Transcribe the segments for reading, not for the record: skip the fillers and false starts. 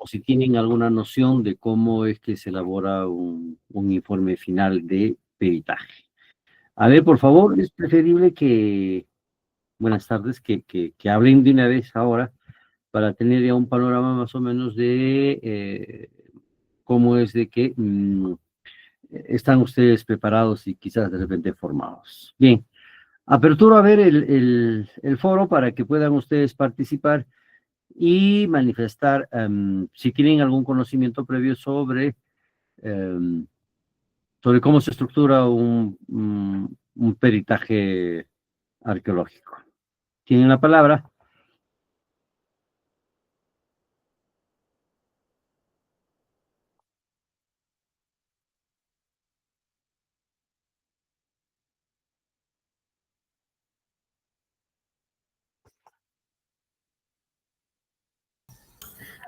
o si tienen alguna noción de cómo es que se elabora un informe final de peritaje. A ver, por favor, es preferible que, buenas tardes, que hablen de una vez ahora para tener ya un panorama más o menos de cómo es de que están ustedes preparados y quizás de repente formados. Bien, aperturo a ver el foro para que puedan ustedes participar y manifestar si tienen algún conocimiento previo em, sobre cómo se estructura un peritaje arqueológico. ¿Tienen la palabra?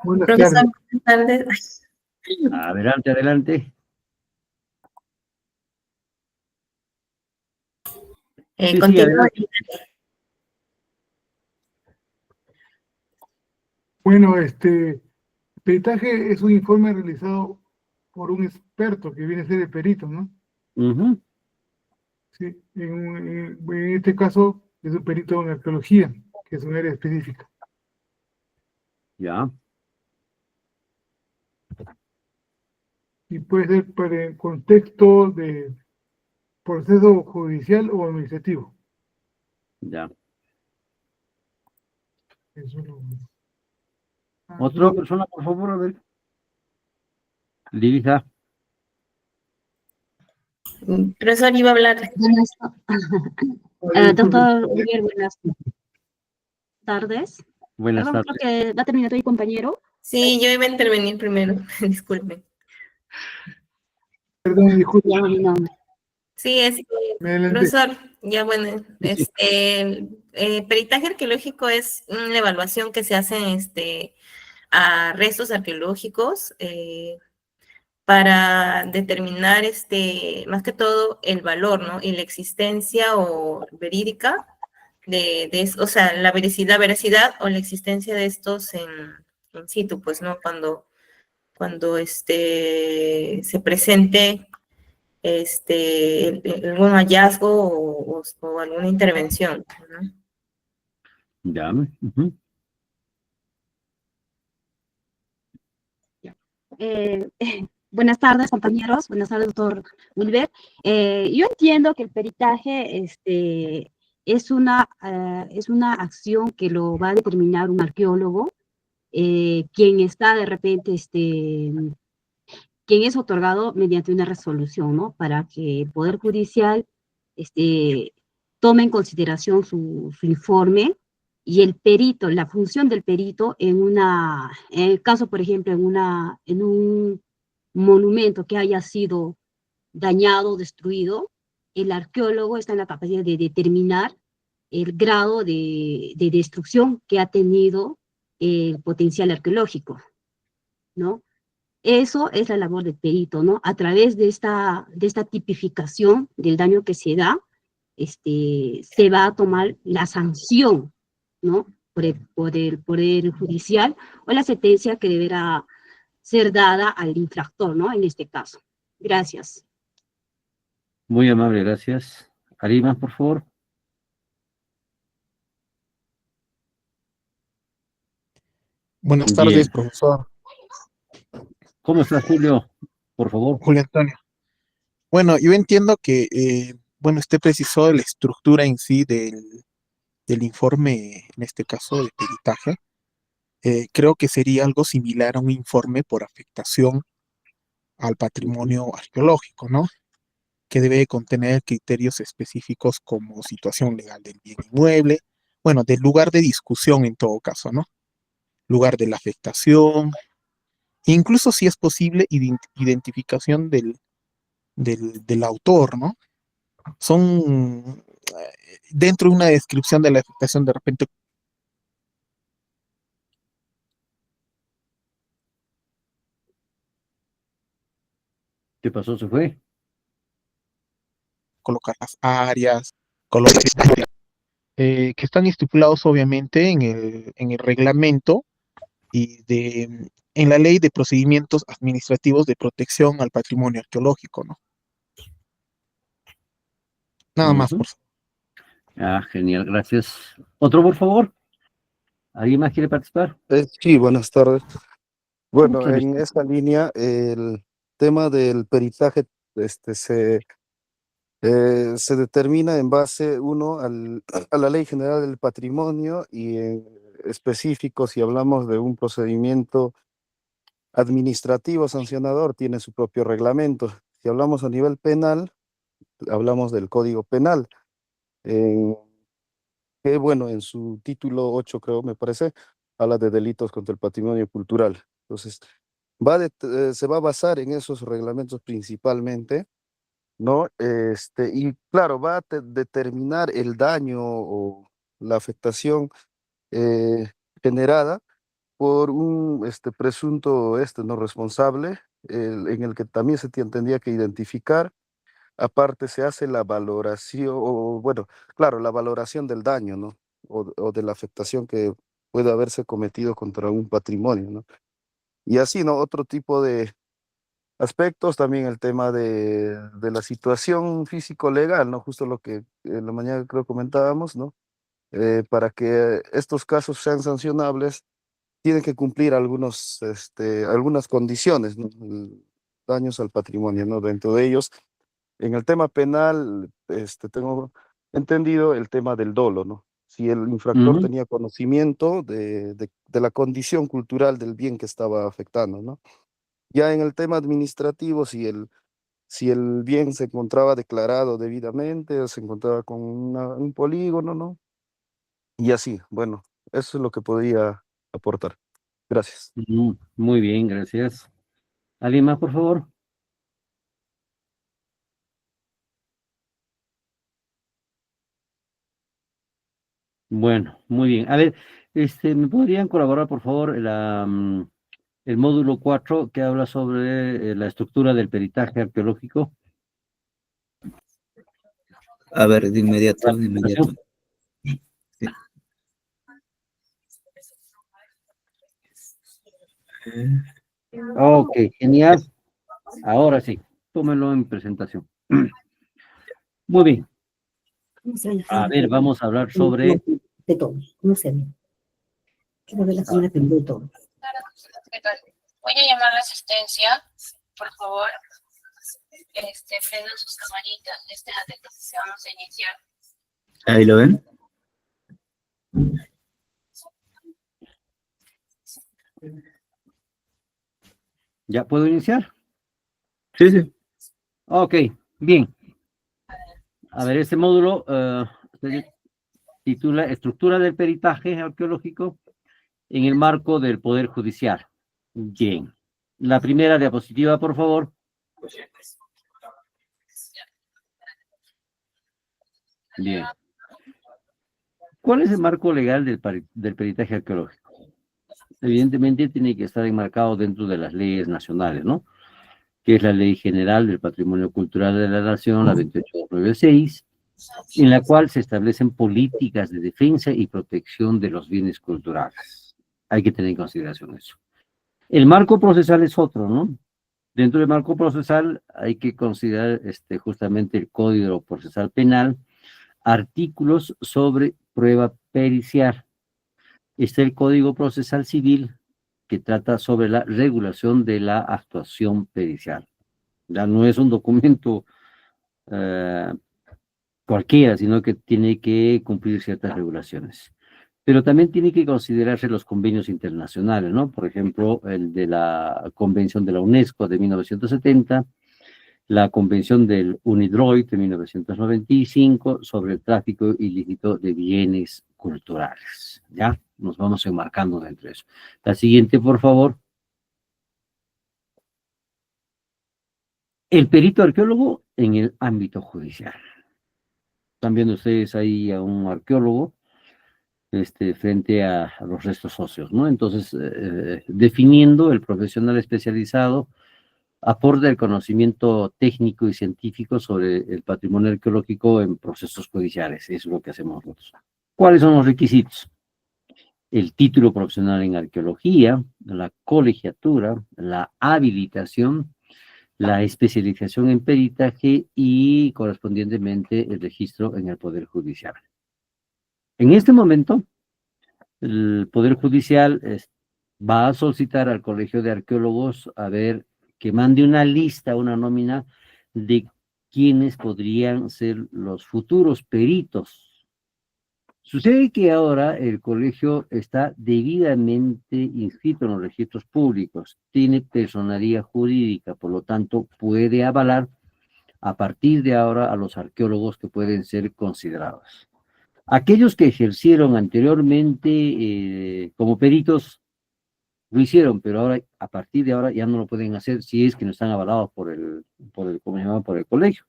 Buenas Profesor, tardes. buenas tardes. Adelante, adelante. Sí, Continúo. adelante. Bueno, peritaje es un informe realizado por un experto que viene a ser el perito, ¿no? Ujú, Sí, en este caso es un perito en arqueología, que es un área específica. ya, Y puede ser para el contexto de proceso judicial o administrativo. ya. Eso es lo- Otra persona, por favor, a ver. Dirija. Profesor, iba a hablar. Doctor Oliver, buenas tardes. Buenas Perdón, tardes. creo que va a terminar mi compañero. Sí, yo iba a intervenir primero. Disculpe. Perdón, disculpe. Llama mi nombre. Sí, Me adelanté. profesor, ya bueno, Sí, sí. Peritaje arqueológico es una evaluación que se hace a restos arqueológicos para determinar más que todo el valor, ¿no? Y la existencia o verídica o sea, la veracidad o la existencia de estos en situ, pues, ¿no? Cuando se presente algún hallazgo o alguna intervención, ¿no? Ya. Ujú. Eh, Buenas tardes, compañeros. Buenas tardes, doctor Oliver. Yo entiendo que el peritaje es una acción que lo va a determinar un arqueólogo, quien está de repente, quien es otorgado mediante una resolución, ¿no? Para que el Poder Judicial tome en consideración su informe y el perito, la función del perito en el caso, por ejemplo, en un monumento que haya sido dañado o destruido, el arqueólogo está en la capacidad de determinar el grado de destrucción que ha tenido el potencial arqueológico, ¿no? Eso es la labor del perito, ¿no? A través de esta tipificación del daño que se da, se va a tomar la sanción, ¿no? Por el judicial o la sentencia que deberá ser dada al infractor, ¿no? En este caso. Gracias. Muy amable, gracias. Arima, por favor. Buenas Bien. tardes, profesor ¿Cómo está, Julio? Por favor. Julio Antonio. Bueno, yo entiendo que, bueno, usted precisó la estructura en sí del informe, en este caso de peritaje. Creo que sería algo similar a un informe por afectación al patrimonio arqueológico, ¿no? Que debe contener criterios específicos como situación legal del bien inmueble, bueno, del lugar de discusión en todo caso, ¿no? Lugar de la afectación, incluso si es posible, identificación del autor, ¿no? Son dentro de una descripción de la afectación de repente ¿Qué pasó? ¿Se fue? colocar las áreas, colocar, que están estipulados obviamente en el reglamento y en la ley de procedimientos administrativos de protección al patrimonio arqueológico, ¿no? Nada más, Ujú. por favor. Ah, genial, gracias. ¿Otro, por favor? ¿Alguien más quiere participar? Sí, buenas tardes. Bueno, Claro. en esta línea, el tema del peritaje se determina en base, uno, a la Ley General del Patrimonio y en específico, si hablamos de un procedimiento administrativo sancionador, tiene su propio reglamento. Si hablamos a nivel penal, hablamos del Código Penal, en- que, bueno, en su título 8 creo, me parece, habla de delitos contra el patrimonio cultural. Entonces, se va a basar en esos reglamentos principalmente, ¿no? Y claro, va a determinar el daño o la afectación eh, generada por un presunto no responsable, en el que también tendría que identificar. Aparte, se hace la valoración, o bueno, claro, la valoración del daño, ¿no? O de la afectación que puede haberse cometido contra un patrimonio, ¿no? Y así, ¿no? Otro tipo de aspectos, también el tema de la situación físico-legal, ¿no? Justo lo que en la mañana creo comentábamos, ¿no? Para que estos casos sean sancionables, tienen que cumplir algunas condiciones, ¿no? Daños al patrimonio, ¿no? Dentro de ellos, en el tema penal, tengo entendido el tema del dolo, ¿no? Si el infractor Ujú. tenía conocimiento de la condición cultural del bien que estaba afectando, ¿no? Ya en el tema administrativo, si el bien se encontraba declarado debidamente, o se encontraba con un polígono, ¿no? Y así, bueno, eso es lo que podría aportar. Gracias. Muy bien, gracias. ¿Alguien más, por favor? Bueno, muy bien. A ver, ¿me podrían colaborar, por favor, el módulo 4 que habla sobre la estructura del peritaje arqueológico? A ver, de inmediato, La de inmediato. presentación. Sí. Ok, genial. Ahora sí, tómenlo en presentación. Muy bien. ¿Cómo se ve la A señora ver, Pemberton? vamos a hablar No, sobre... de todo. ¿Cómo se ve? Quiero ver la señora Pemberton. ¿Qué tal? Voy a llamar a la asistencia, por favor. Prendan sus camaritas, atentos, vamos a iniciar. Ahí lo ven. ¿Ya puedo iniciar? Sí, sí. Ok, bien. A ver, este módulo se titula Estructura del peritaje arqueológico en el marco del Poder Judicial. Bien. La primera diapositiva, por favor. Bien. ¿Cuál es el marco legal del peritaje arqueológico? Evidentemente tiene que estar enmarcado dentro de las leyes nacionales, ¿no? Que es la Ley General del Patrimonio Cultural de la Nación, la 28296, en la cual se establecen políticas de defensa y protección de los bienes culturales. Hay que tener en consideración eso. El marco procesal es otro, ¿no? Dentro del marco procesal hay que considerar justamente el Código Procesal Penal, artículos sobre prueba pericial. Está el Código Procesal Civil, que trata sobre la regulación de la actuación pericial. Ya no es un documento eh, cualquiera, sino que tiene que cumplir ciertas regulaciones. Pero también tiene que considerarse los convenios internacionales, ¿no? Por ejemplo, el de la Convención de la UNESCO de 1970, la Convención del UNIDROIT de 1995 sobre el tráfico ilícito de bienes culturales. ¿Ya? Nos vamos enmarcando dentro de eso. La siguiente, por favor. El perito arqueólogo en el ámbito judicial. Están viendo ustedes ahí a un arqueólogo frente a los restos óseos, ¿no? Entonces, definiendo el profesional especializado, aporta el conocimiento técnico y científico sobre el patrimonio arqueológico en procesos judiciales. Eso es lo que hacemos nosotros. ¿Cuáles son los requisitos? el título profesional en arqueología, la colegiatura, la habilitación, la especialización en peritaje y correspondientemente el registro en el Poder Judicial. En este momento, el Poder Judicial va a solicitar al Colegio de Arqueólogos a ver que mande una lista, una nómina de quiénes podrían ser los futuros peritos. Sucede que ahora el colegio está debidamente inscrito en los registros públicos, tiene personería jurídica, por lo tanto puede avalar a partir de ahora a los arqueólogos que pueden ser considerados. Aquellos que ejercieron anteriormente como peritos lo hicieron, pero ahora, a partir de ahora ya no lo pueden hacer si es que no están avalados por el ¿cómo se llama? Por el colegio.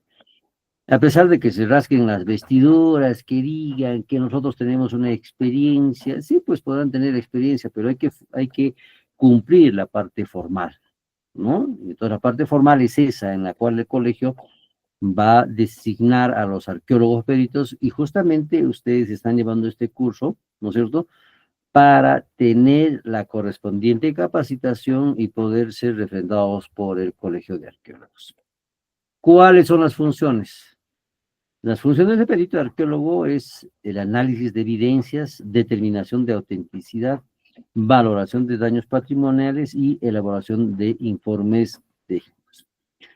A pesar de que se rasquen las vestiduras, que digan que nosotros tenemos una experiencia, sí, pues podrán tener experiencia, pero hay que cumplir la parte formal, ¿no? Entonces la parte formal es esa, en la cual el colegio va a designar a los arqueólogos peritos y justamente ustedes están llevando este curso, ¿no es cierto?, para tener la correspondiente capacitación y poder ser refrendados por el Colegio de Arqueólogos. ¿Cuáles son las funciones? Las funciones de perito arqueólogo es el análisis de evidencias, determinación de autenticidad, valoración de daños patrimoniales y elaboración de informes técnicos.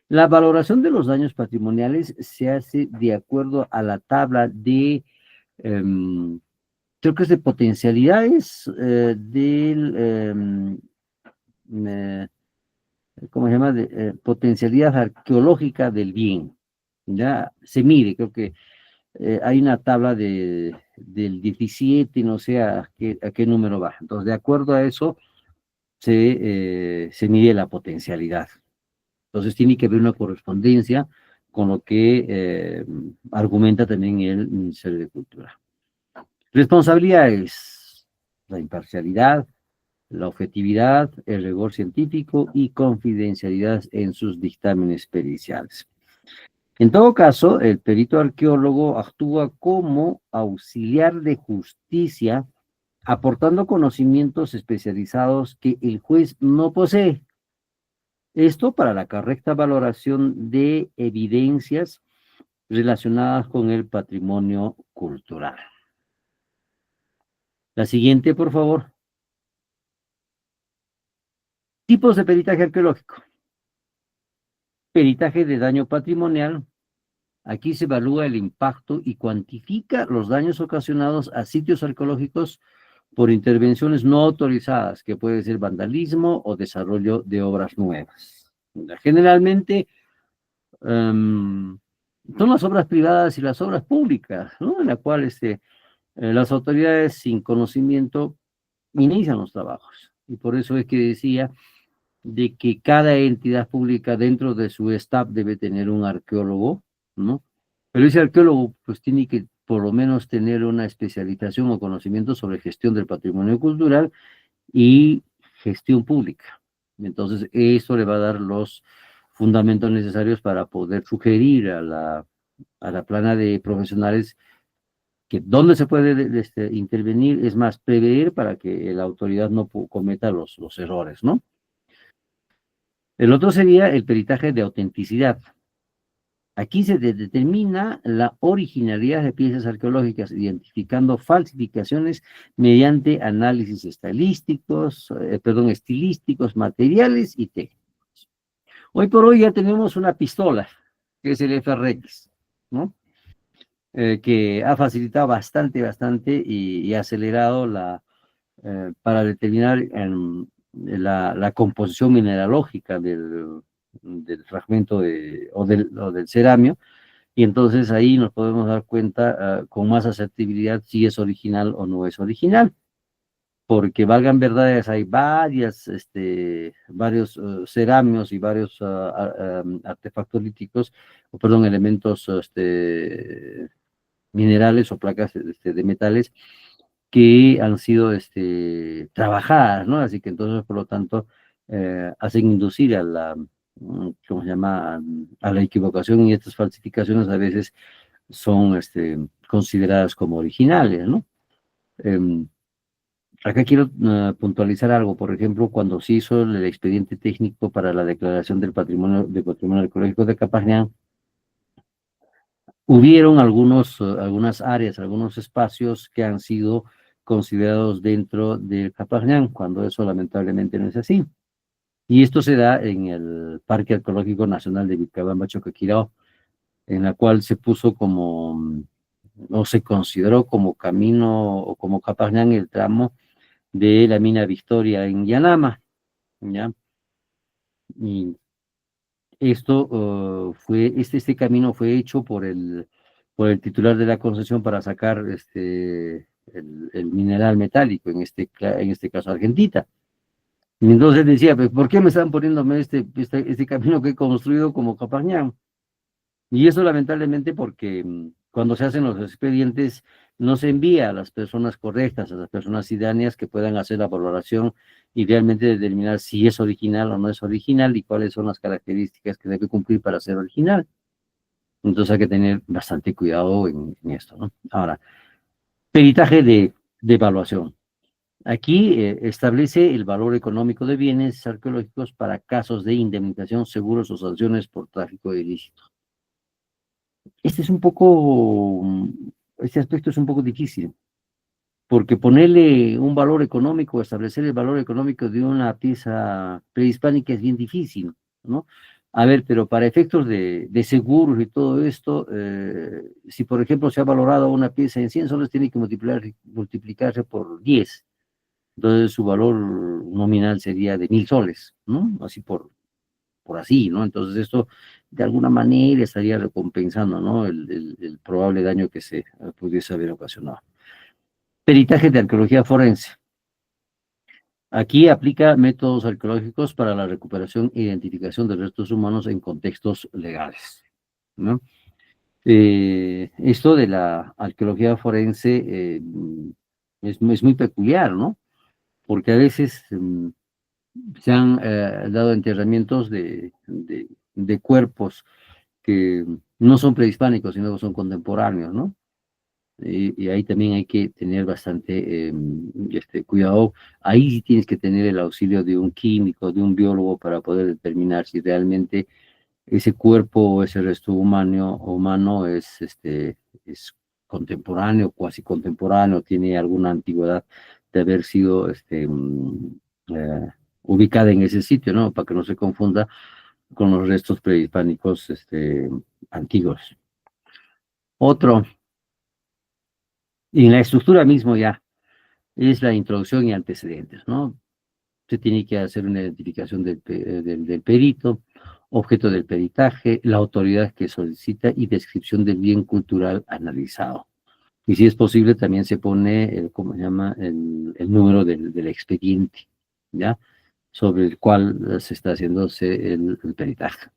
La valoración de los daños patrimoniales se hace de acuerdo a la tabla de, creo que es de potencialidades ¿cómo se llama? Potencialidad arqueológica del bien. Ya se mide, creo que hay una tabla del 17, no sé a qué número va. Entonces, de acuerdo a eso, se mide la potencialidad. Entonces, tiene que haber una correspondencia con lo que argumenta también el Ministerio de Cultura. Responsabilidades: la imparcialidad, la objetividad, el rigor científico y confidencialidad en sus dictámenes periciales. En todo caso, el perito arqueólogo actúa como auxiliar de justicia, aportando conocimientos especializados que el juez no posee. Esto para la correcta valoración de evidencias relacionadas con el patrimonio cultural. La siguiente, por favor. Tipos de peritaje arqueológico. Peritaje de daño patrimonial. Aquí se evalúa el impacto y cuantifica los daños ocasionados a sitios arqueológicos por intervenciones no autorizadas, que puede ser vandalismo o desarrollo de obras nuevas. Generalmente son las obras privadas y las obras públicas, ¿no?, en la cual las autoridades sin conocimiento inician los trabajos. Y por eso es que decía de que cada entidad pública dentro de su staff debe tener un arqueólogo, ¿no? Pero ese arqueólogo pues tiene que por lo menos tener una especialización o conocimiento sobre gestión del patrimonio cultural y gestión pública. Entonces, eso le va a dar los fundamentos necesarios para poder sugerir a la plana de profesionales que dónde se puede intervenir, es más, prever para que la autoridad no cometa los errores, ¿no? El otro sería el peritaje de autenticidad. Aquí se determina la originalidad de piezas arqueológicas, identificando falsificaciones mediante análisis estilísticos, materiales y técnicos. Hoy por hoy ya tenemos una pistola, que es el FRX, ¿no? Que ha facilitado bastante y ha acelerado para determinar la composición mineralógica del fragmento o del ceramio, y entonces ahí nos podemos dar cuenta con más asertividad si es original o no es original, porque valgan verdades, hay varios ceramios y varios artefactos líticos, elementos minerales o placas de metales que han sido trabajadas, ¿no? Así que entonces, por lo tanto, hacen inducir a la, ¿cómo se llama?, a la equivocación, y estas falsificaciones a veces son consideradas como originales, ¿no? Acá quiero puntualizar algo. Por ejemplo, cuando se hizo el expediente técnico para la declaración del patrimonio arqueológico de Capañán, hubieron algunas áreas, algunos espacios que han sido considerados dentro del Capañán, cuando eso lamentablemente no es así. Y esto se da en el Parque Arqueológico Nacional de Vilcabamba, Choquequirao, en la cual se puso como, o se consideró como camino o como Capañán el tramo de la mina Victoria en Yanama, ¿ya? Y esto este camino fue hecho por el titular de la concesión para sacar el mineral metálico, en este caso argentita. Y entonces decía, pues, ¿por qué me están poniéndome este camino que he construido como Capañán? Y eso lamentablemente porque cuando se hacen los expedientes no se envía a las personas correctas, a las personas idóneas que puedan hacer la valoración y realmente determinar si es original o no es original y cuáles son las características que debe cumplir para ser original. Entonces hay que tener bastante cuidado en esto, ¿no? Ahora, peritaje de evaluación. Aquí establece el valor económico de bienes arqueológicos para casos de indemnización, seguros o sanciones por tráfico ilícito. Este aspecto es un poco difícil, porque ponerle un valor económico, establecer el valor económico de una pieza prehispánica es bien difícil, ¿no? A ver, pero para efectos de seguros y todo esto, si por ejemplo se ha valorado una pieza en 100 soles, tiene que multiplicarse por 10. Entonces su valor nominal sería de 1000 soles, ¿no? Así por así, ¿no? Entonces esto de alguna manera estaría recompensando, ¿no? El probable daño que se pudiese haber ocasionado. Peritaje de arqueología forense. Aquí aplica métodos arqueológicos para la recuperación e identificación de restos humanos en contextos legales, ¿no? Esto de la arqueología forense es muy peculiar, ¿no? Porque a veces se han dado enterramientos de cuerpos que no son prehispánicos, sino que son contemporáneos, ¿no? Y ahí también hay que tener bastante cuidado. Ahí sí tienes que tener el auxilio de un químico, de un biólogo, para poder determinar si realmente ese cuerpo o ese resto humano es contemporáneo, cuasi contemporáneo, tiene alguna antigüedad de haber sido ubicada en ese sitio, ¿no? Para que no se confunda con los restos prehispánicos antiguos. Otro, y en la estructura mismo ya, es la introducción y antecedentes, ¿no? Se tiene que hacer una identificación del perito, objeto del peritaje, la autoridad que solicita y descripción del bien cultural analizado. Y si es posible, también se pone, ¿cómo se llama?, el número del expediente, ¿ya?, sobre el cual se está haciéndose el peritaje.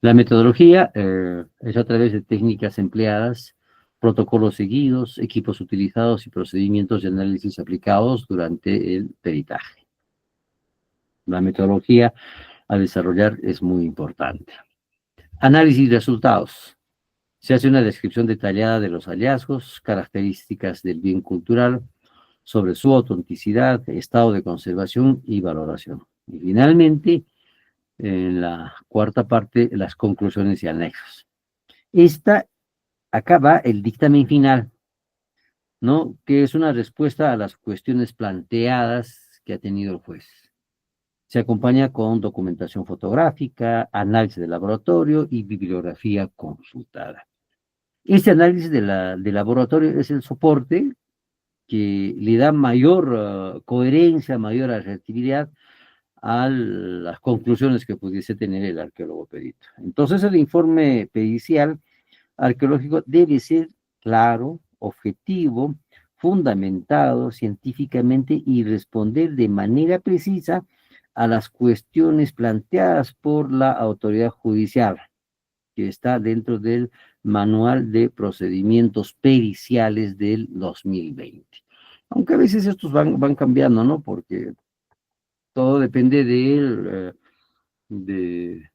La metodología es a través de técnicas empleadas, protocolos seguidos, equipos utilizados y procedimientos de análisis aplicados durante el peritaje. La metodología a desarrollar es muy importante. Análisis de resultados. Se hace una descripción detallada de los hallazgos, características del bien cultural, sobre su autenticidad, estado de conservación y valoración. Y finalmente, en la cuarta parte, las conclusiones y anexos. Acá va el dictamen final, ¿no?, que es una respuesta a las cuestiones planteadas que ha tenido el juez. Se acompaña con documentación fotográfica, análisis de laboratorio y bibliografía consultada. Este análisis de laboratorio es el soporte que le da mayor coherencia, mayor asertividad a las conclusiones que pudiese tener el arqueólogo perito. Entonces el informe pericial arqueológico debe ser claro, objetivo, fundamentado científicamente y responder de manera precisa a las cuestiones planteadas por la autoridad judicial, que está dentro del Manual de Procedimientos Periciales del 2020. Aunque a veces estos van cambiando, ¿no? Porque todo depende de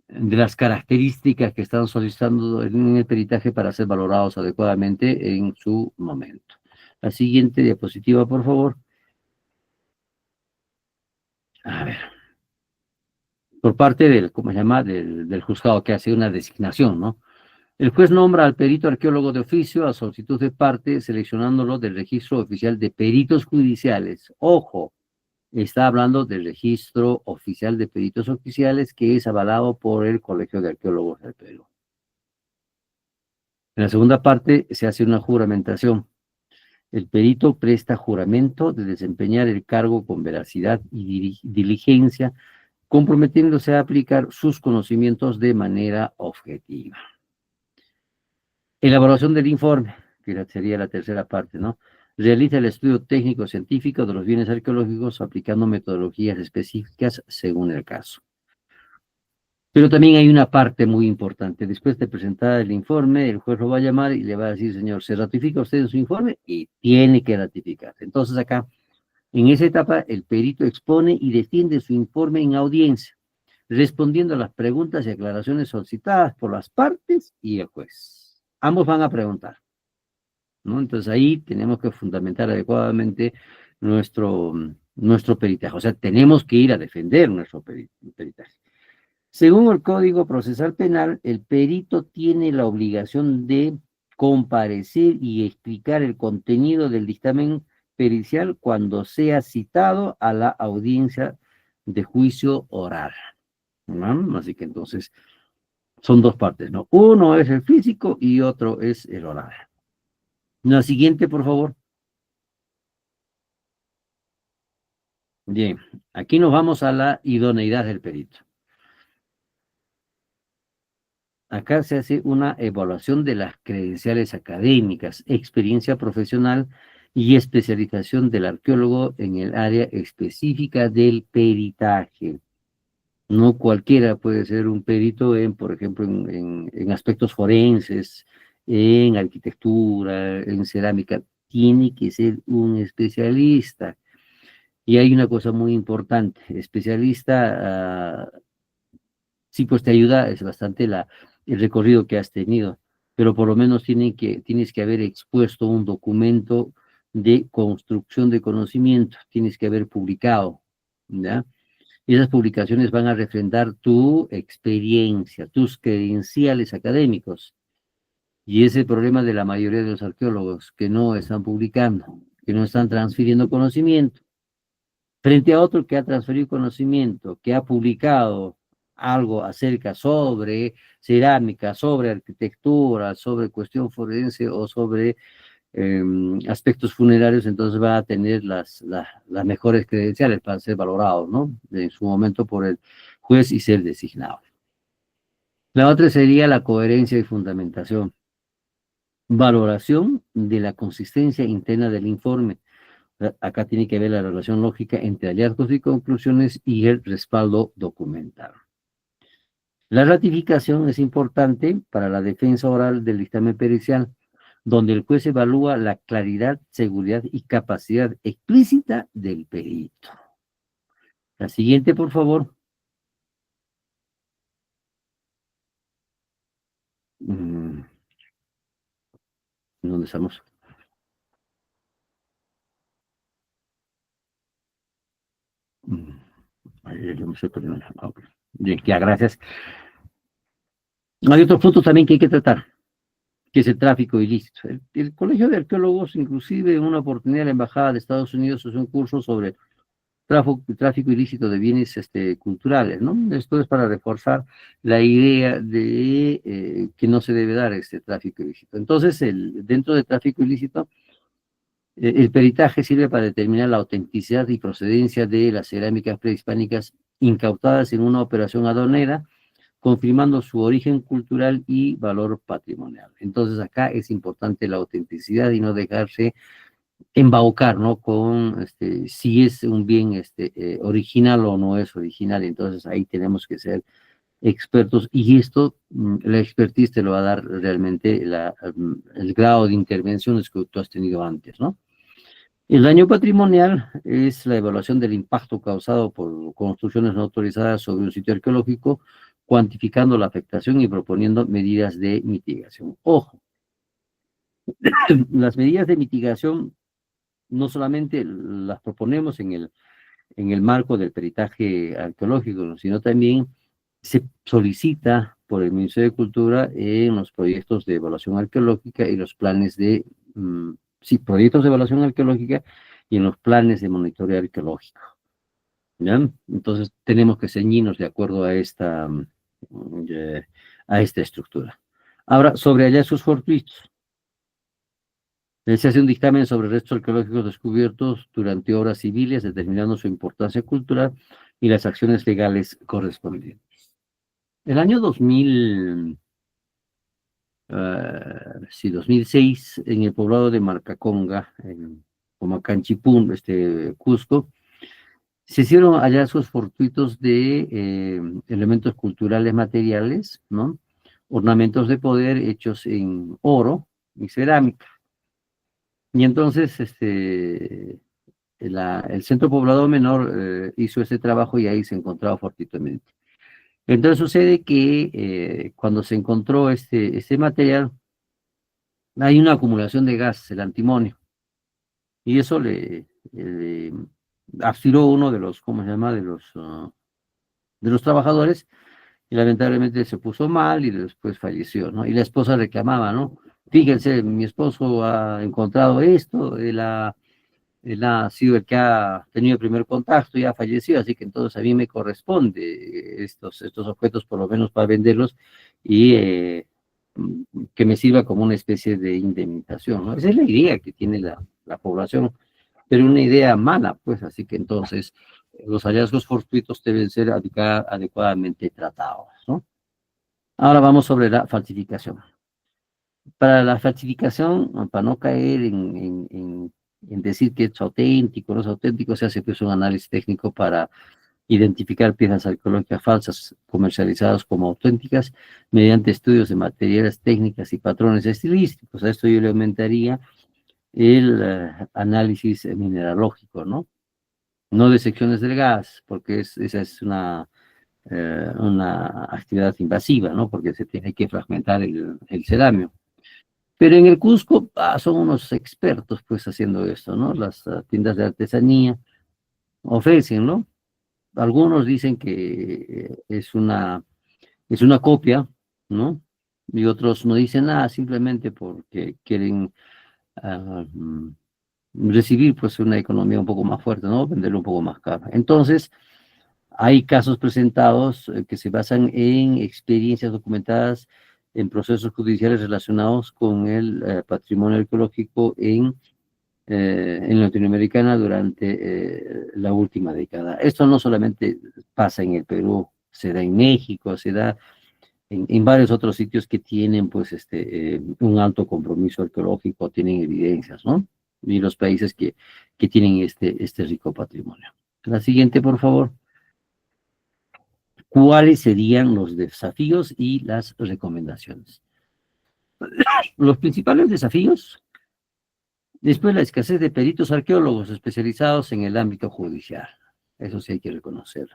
las características que están solicitando en el peritaje para ser valorados adecuadamente en su momento. La siguiente diapositiva, por favor. A ver, por parte del, ¿cómo se llama? Del juzgado que hace una designación, ¿no? El juez nombra al perito arqueólogo de oficio a solicitud de parte, seleccionándolo del registro oficial de peritos judiciales. Ojo, está hablando del registro oficial de peritos oficiales que es avalado por el Colegio de Arqueólogos del Perú. En la segunda parte se hace una juramentación. El perito presta juramento de desempeñar el cargo con veracidad y diligencia, comprometiéndose a aplicar sus conocimientos de manera objetiva. Elaboración del informe, que sería la tercera parte, ¿no? Realiza el estudio técnico-científico de los bienes arqueológicos aplicando metodologías específicas según el caso. Pero también hay una parte muy importante. Después de presentar el informe, el juez lo va a llamar y le va a decir, señor, ¿se ratifica usted en su informe? Y tiene que ratificar. Entonces acá, en esa etapa, el perito expone y defiende su informe en audiencia, respondiendo a las preguntas y aclaraciones solicitadas por las partes y el juez. Ambos van a preguntar, ¿no? Entonces ahí tenemos que fundamentar adecuadamente nuestro peritaje. O sea, tenemos que ir a defender nuestro peritaje. Según el Código Procesal Penal, el perito tiene la obligación de comparecer y explicar el contenido del dictamen pericial cuando sea citado a la audiencia de juicio oral, ¿no? Así que entonces son dos partes, ¿no? Uno es el físico y otro es el oral. La siguiente, por favor. Bien, aquí nos vamos a la idoneidad del perito. Acá se hace una evaluación de las credenciales académicas, experiencia profesional y especialización del arqueólogo en el área específica del peritaje. No cualquiera puede ser un perito en, por ejemplo, en aspectos forenses, en arquitectura, en cerámica. Tiene que ser un especialista. Y hay una cosa muy importante, especialista, sí, pues te ayuda, es bastante el recorrido que has tenido, pero por lo menos tienes que haber expuesto un documento de construcción de conocimiento, tienes que haber publicado, ¿ya? Y esas publicaciones van a refrendar tu experiencia, tus credenciales académicos. Y ese es el problema de la mayoría de los arqueólogos, que no están publicando, que no están transfiriendo conocimiento. Frente a otro que ha transferido conocimiento, que ha publicado algo acerca sobre cerámica, sobre arquitectura, sobre cuestión forense o sobre aspectos funerarios, entonces va a tener las mejores credenciales para ser valorado, ¿no? En su momento por el juez y ser designado. La otra sería la coherencia y fundamentación. Valoración de la consistencia interna del informe. Acá tiene que ver la relación lógica entre hallazgos y conclusiones y el respaldo documental. La ratificación es importante para la defensa oral del dictamen pericial, donde el juez evalúa la claridad, seguridad y capacidad explícita del perito. La siguiente, por favor. ¿Dónde estamos? Yo me estoy perdiendo. Bien, ya, gracias. Hay otros puntos también que hay que tratar, que es el tráfico ilícito. El Colegio de Arqueólogos, inclusive en una oportunidad, la Embajada de Estados Unidos hizo un curso sobre tráfico ilícito de bienes culturales, ¿no? Esto es para reforzar la idea de que no se debe dar este tráfico ilícito. Entonces, dentro del tráfico ilícito, el peritaje sirve para determinar la autenticidad y procedencia de las cerámicas prehispánicas incautadas en una operación aduanera, confirmando su origen cultural y valor patrimonial. Entonces, acá es importante la autenticidad y no dejarse embaucar, ¿no? Con si es un bien original o no es original. Entonces ahí tenemos que ser expertos y esto, la expertise te lo va a dar realmente el grado de intervenciones que tú has tenido antes, ¿no? El daño patrimonial es la evaluación del impacto causado por construcciones no autorizadas sobre un sitio arqueológico, cuantificando la afectación y proponiendo medidas de mitigación. Ojo, las medidas de mitigación no solamente las proponemos en en el marco del peritaje arqueológico, ¿no? Sino también se solicita por el Ministerio de Cultura en los proyectos de evaluación arqueológica y los planes de, sí, proyectos de evaluación arqueológica y en los planes de monitoreo arqueológico. ¿Ya? Entonces tenemos que ceñirnos de acuerdo a esta estructura. Ahora, sobre hallazgos fortuitos. Se hace un dictamen sobre restos arqueológicos descubiertos durante obras civiles, determinando su importancia cultural y las acciones legales correspondientes. El año 2006, en el poblado de Marcaconga, en Huamacanchipún, Cusco, se hicieron hallazgos fortuitos de elementos culturales materiales, ¿no? Ornamentos de poder hechos en oro y cerámica. Y entonces, el centro poblado menor hizo ese trabajo y ahí se encontraba fortuitamente. Entonces sucede que cuando se encontró este material, hay una acumulación de gas, el antimonio, y eso le aspiró uno de los, ¿cómo se llama?, de los trabajadores, y lamentablemente se puso mal y después falleció, ¿no? Y la esposa reclamaba, ¿no? Fíjense, mi esposo ha encontrado esto, él ha sido el que ha tenido el primer contacto y ha fallecido, así que entonces a mí me corresponde estos objetos por lo menos para venderlos y que me sirva como una especie de indemnización, ¿no? Esa es la idea que tiene la población, pero una idea mala, pues, así que entonces los hallazgos fortuitos deben ser adecuadamente tratados, ¿no? Ahora vamos sobre la falsificación. Para la falsificación, para no caer en decir que es auténtico, no es auténtico, se hace pues un análisis técnico para identificar piezas arqueológicas falsas comercializadas como auténticas mediante estudios de materiales, técnicas y patrones estilísticos. A esto yo le aumentaría el análisis mineralógico, ¿no? No de secciones del gas, porque esa es una actividad invasiva, ¿no? Porque se tiene que fragmentar el ceramio. Pero en el Cusco son unos expertos pues haciendo esto, ¿no? Las tiendas de artesanía ofrecen, ¿no? Algunos dicen que es una copia, ¿no? Y otros no dicen nada simplemente porque quieren recibir pues una economía un poco más fuerte, ¿no? Venderlo un poco más caro. Entonces, hay casos presentados que se basan en experiencias documentadas en procesos judiciales relacionados con el patrimonio arqueológico en Latinoamericana durante la última década. Esto no solamente pasa en el Perú, se da en México, se da en varios otros sitios que tienen pues un alto compromiso arqueológico, tienen evidencias, ¿no? Y los países que tienen este rico patrimonio. La siguiente, por favor. ¿Cuáles serían los desafíos y las recomendaciones? Los principales desafíos, después la escasez de peritos arqueólogos especializados en el ámbito judicial. Eso sí hay que reconocer.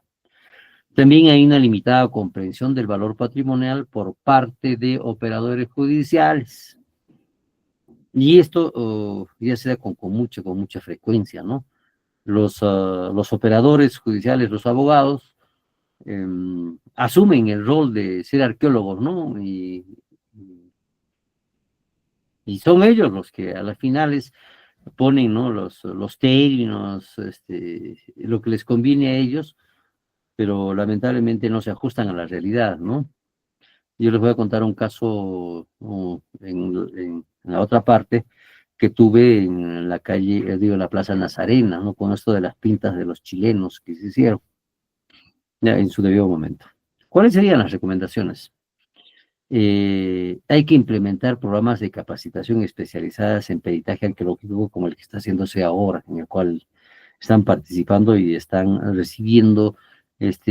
También hay una limitada comprensión del valor patrimonial por parte de operadores judiciales. Y esto ya se da con mucha frecuencia, ¿no? Los operadores judiciales, los abogados, asumen el rol de ser arqueólogos, ¿no? Y son ellos los que a las finales ponen, ¿no? Los términos, lo que les conviene a ellos, pero lamentablemente no se ajustan a la realidad, ¿no? Yo les voy a contar un caso en la otra parte que tuve en la calle, digo, en la Plaza Nazarena, ¿no? Con esto de las pintas de los chilenos que se hicieron ya en su debido momento. ¿Cuáles serían las recomendaciones? Hay que implementar programas de capacitación especializadas en peritaje arqueológico como el que está haciéndose ahora, en el cual están participando y están recibiendo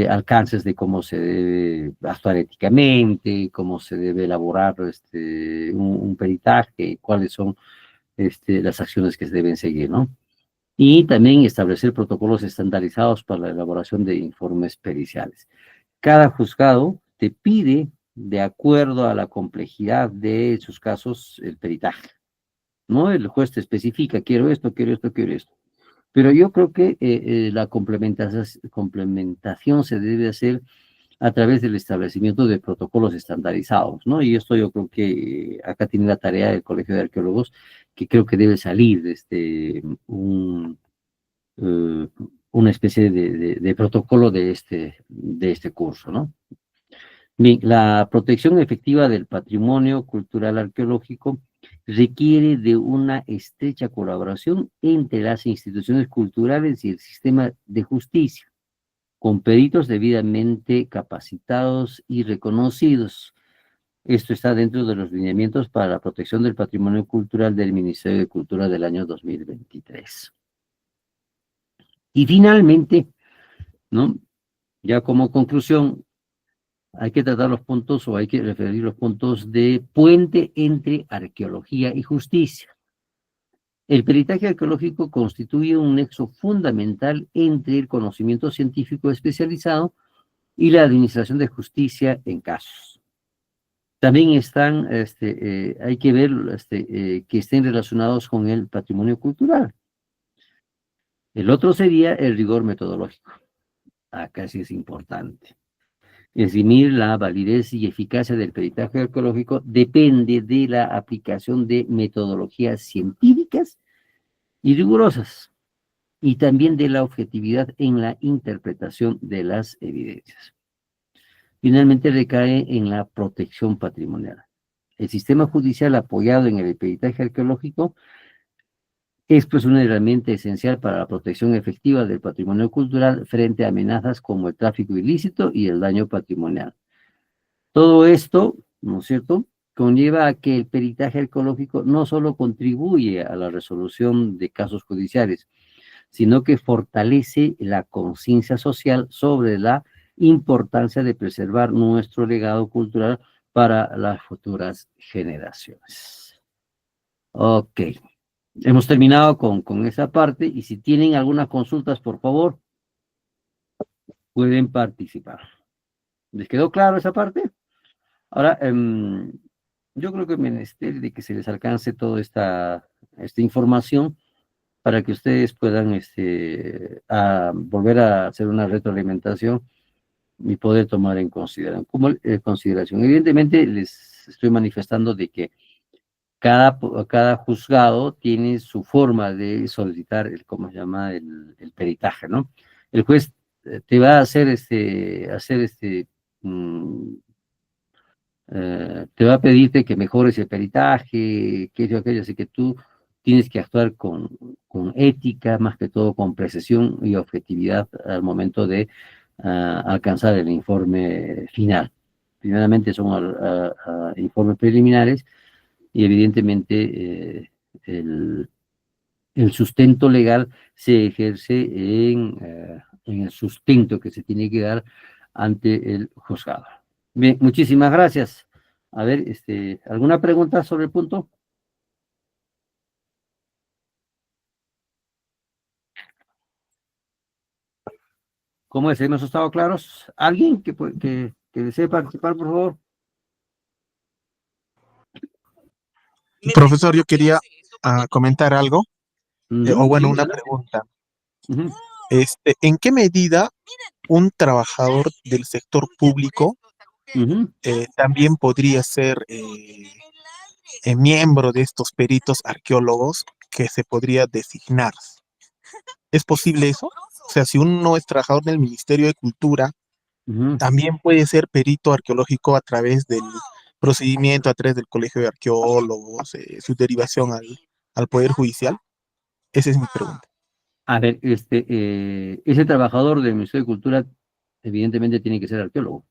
alcances de cómo se debe actuar éticamente, cómo se debe elaborar un peritaje, cuáles son las acciones que se deben seguir, ¿no? Y también establecer protocolos estandarizados para la elaboración de informes periciales. Cada juzgado te pide, de acuerdo a la complejidad de sus casos, el peritaje, ¿no? El juez te especifica, quiero esto, quiero esto, quiero esto. Pero yo creo que la complementación se debe hacer a través del establecimiento de protocolos estandarizados, ¿no? Y esto yo creo que acá tiene la tarea del Colegio de Arqueólogos, que creo que debe salir una especie de protocolo de este curso, ¿no? Bien, la protección efectiva del patrimonio cultural arqueológico requiere de una estrecha colaboración entre las instituciones culturales y el sistema de justicia, con peritos debidamente capacitados y reconocidos. Esto está dentro de los lineamientos para la protección del patrimonio cultural del Ministerio de Cultura del año 2023. Y finalmente, ¿no? Ya como conclusión, hay que tratar los puntos o hay que referir los puntos de puente entre arqueología y justicia. El peritaje arqueológico constituye un nexo fundamental entre el conocimiento científico especializado y la administración de justicia en casos. También hay que ver que estén relacionados con el patrimonio cultural. El otro sería el rigor metodológico. Acá sí es importante. Esgrimir la validez y eficacia del peritaje arqueológico depende de la aplicación de metodologías científicas y rigurosas, y también de la objetividad en la interpretación de las evidencias. Finalmente recae en la protección patrimonial. El sistema judicial apoyado en el peritaje arqueológico es pues una herramienta esencial para la protección efectiva del patrimonio cultural frente a amenazas como el tráfico ilícito y el daño patrimonial. Todo esto, ¿no es cierto?, conlleva a que el peritaje arqueológico no solo contribuye a la resolución de casos judiciales, sino que fortalece la conciencia social sobre la importancia de preservar nuestro legado cultural para las futuras generaciones. Ok, hemos terminado con esa parte, y si tienen algunas consultas, por favor, pueden participar. ¿Les quedó claro esa parte? Ahora, yo creo que es menester de que se les alcance toda esta información para que ustedes puedan volver a hacer una retroalimentación y poder tomar en consideración. Evidentemente, les estoy manifestando de que cada juzgado tiene su forma de solicitar ¿cómo se llama? El peritaje, ¿no? El juez te va a te va a pedirte que mejores el peritaje, que eso, aquello, así que tú tienes que actuar con ética, más que todo con precisión y objetividad al momento de alcanzar el informe final. Finalmente son informes preliminares y evidentemente el sustento legal se ejerce en el sustento que se tiene que dar ante el juzgado. Bien, muchísimas gracias. A ver, ¿alguna pregunta sobre el punto? ¿Cómo es? ¿Hemos estado claros? ¿Alguien que desee participar, por favor? Profesor, yo quería comentar algo, o bueno, una Sí. pregunta. Ujú. ¿En qué medida un trabajador del sector público Ujú. también podría ser miembro de estos peritos arqueólogos que se podría designar? ¿Es posible eso? O sea, si uno es trabajador del Ministerio de Cultura, Ujú. también puede ser perito arqueológico a través del procedimiento, a través del Colegio de Arqueólogos, su derivación al Poder Judicial. Esa es mi pregunta. A ver, ese trabajador del Ministerio de Cultura evidentemente tiene que ser arqueólogo,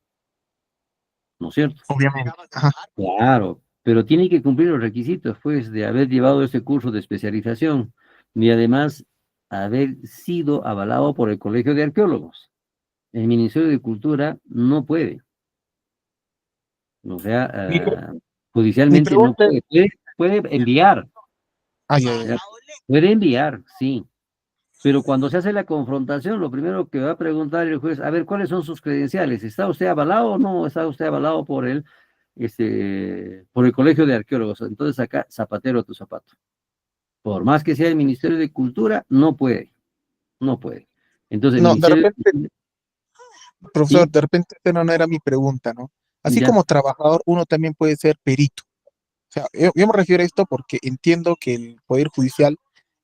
¿no es cierto? Obviamente. Ajá. Claro, pero tiene que cumplir los requisitos, pues, de haber llevado ese curso de especialización y además haber sido avalado por el Colegio de Arqueólogos. El Ministerio de Cultura no puede, o sea, Mi judicialmente no pregunta puede. Puede enviar, ya. ¿ya? Puede enviar, sí, pero cuando se hace la confrontación, lo primero que va a preguntar el juez, a ver, ¿cuáles son sus credenciales? ¿Está usted avalado o no está usted avalado por el Colegio de Arqueólogos? Entonces acá, zapatero a tu zapato. Por más que sea el Ministerio de Cultura, no puede. no puede. Entonces, el No, de Ministerio, repente, profesor, sí, de repente esta no era mi pregunta, ¿no? Así ya, como trabajador, uno también puede ser perito. O sea, yo me refiero a esto porque entiendo que el Poder Judicial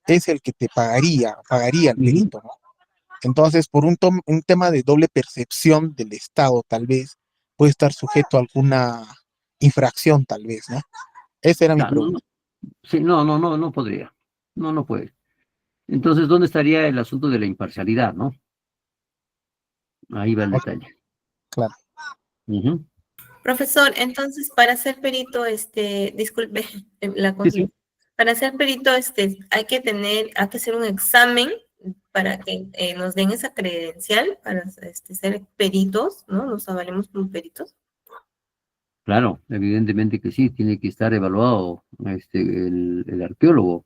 es el que te pagaría el ujú, perito, ¿no? Entonces, por un tema de doble percepción del Estado, tal vez, puede estar sujeto a alguna infracción, tal vez, ¿no? Esa era mi ya, no, no, pregunta. sí, no podría, no puede. Entonces, ¿dónde estaría el asunto de la imparcialidad, no? Ahí va el Ok, detalle. claro. Ujú. Profesor, entonces para ser perito, disculpe la Sí, consulta. sí. Para ser perito, hay que hacer un examen para que nos den esa credencial para ser peritos, ¿no? Nos avalemos como peritos. Claro, evidentemente que sí, tiene que estar evaluado el arqueólogo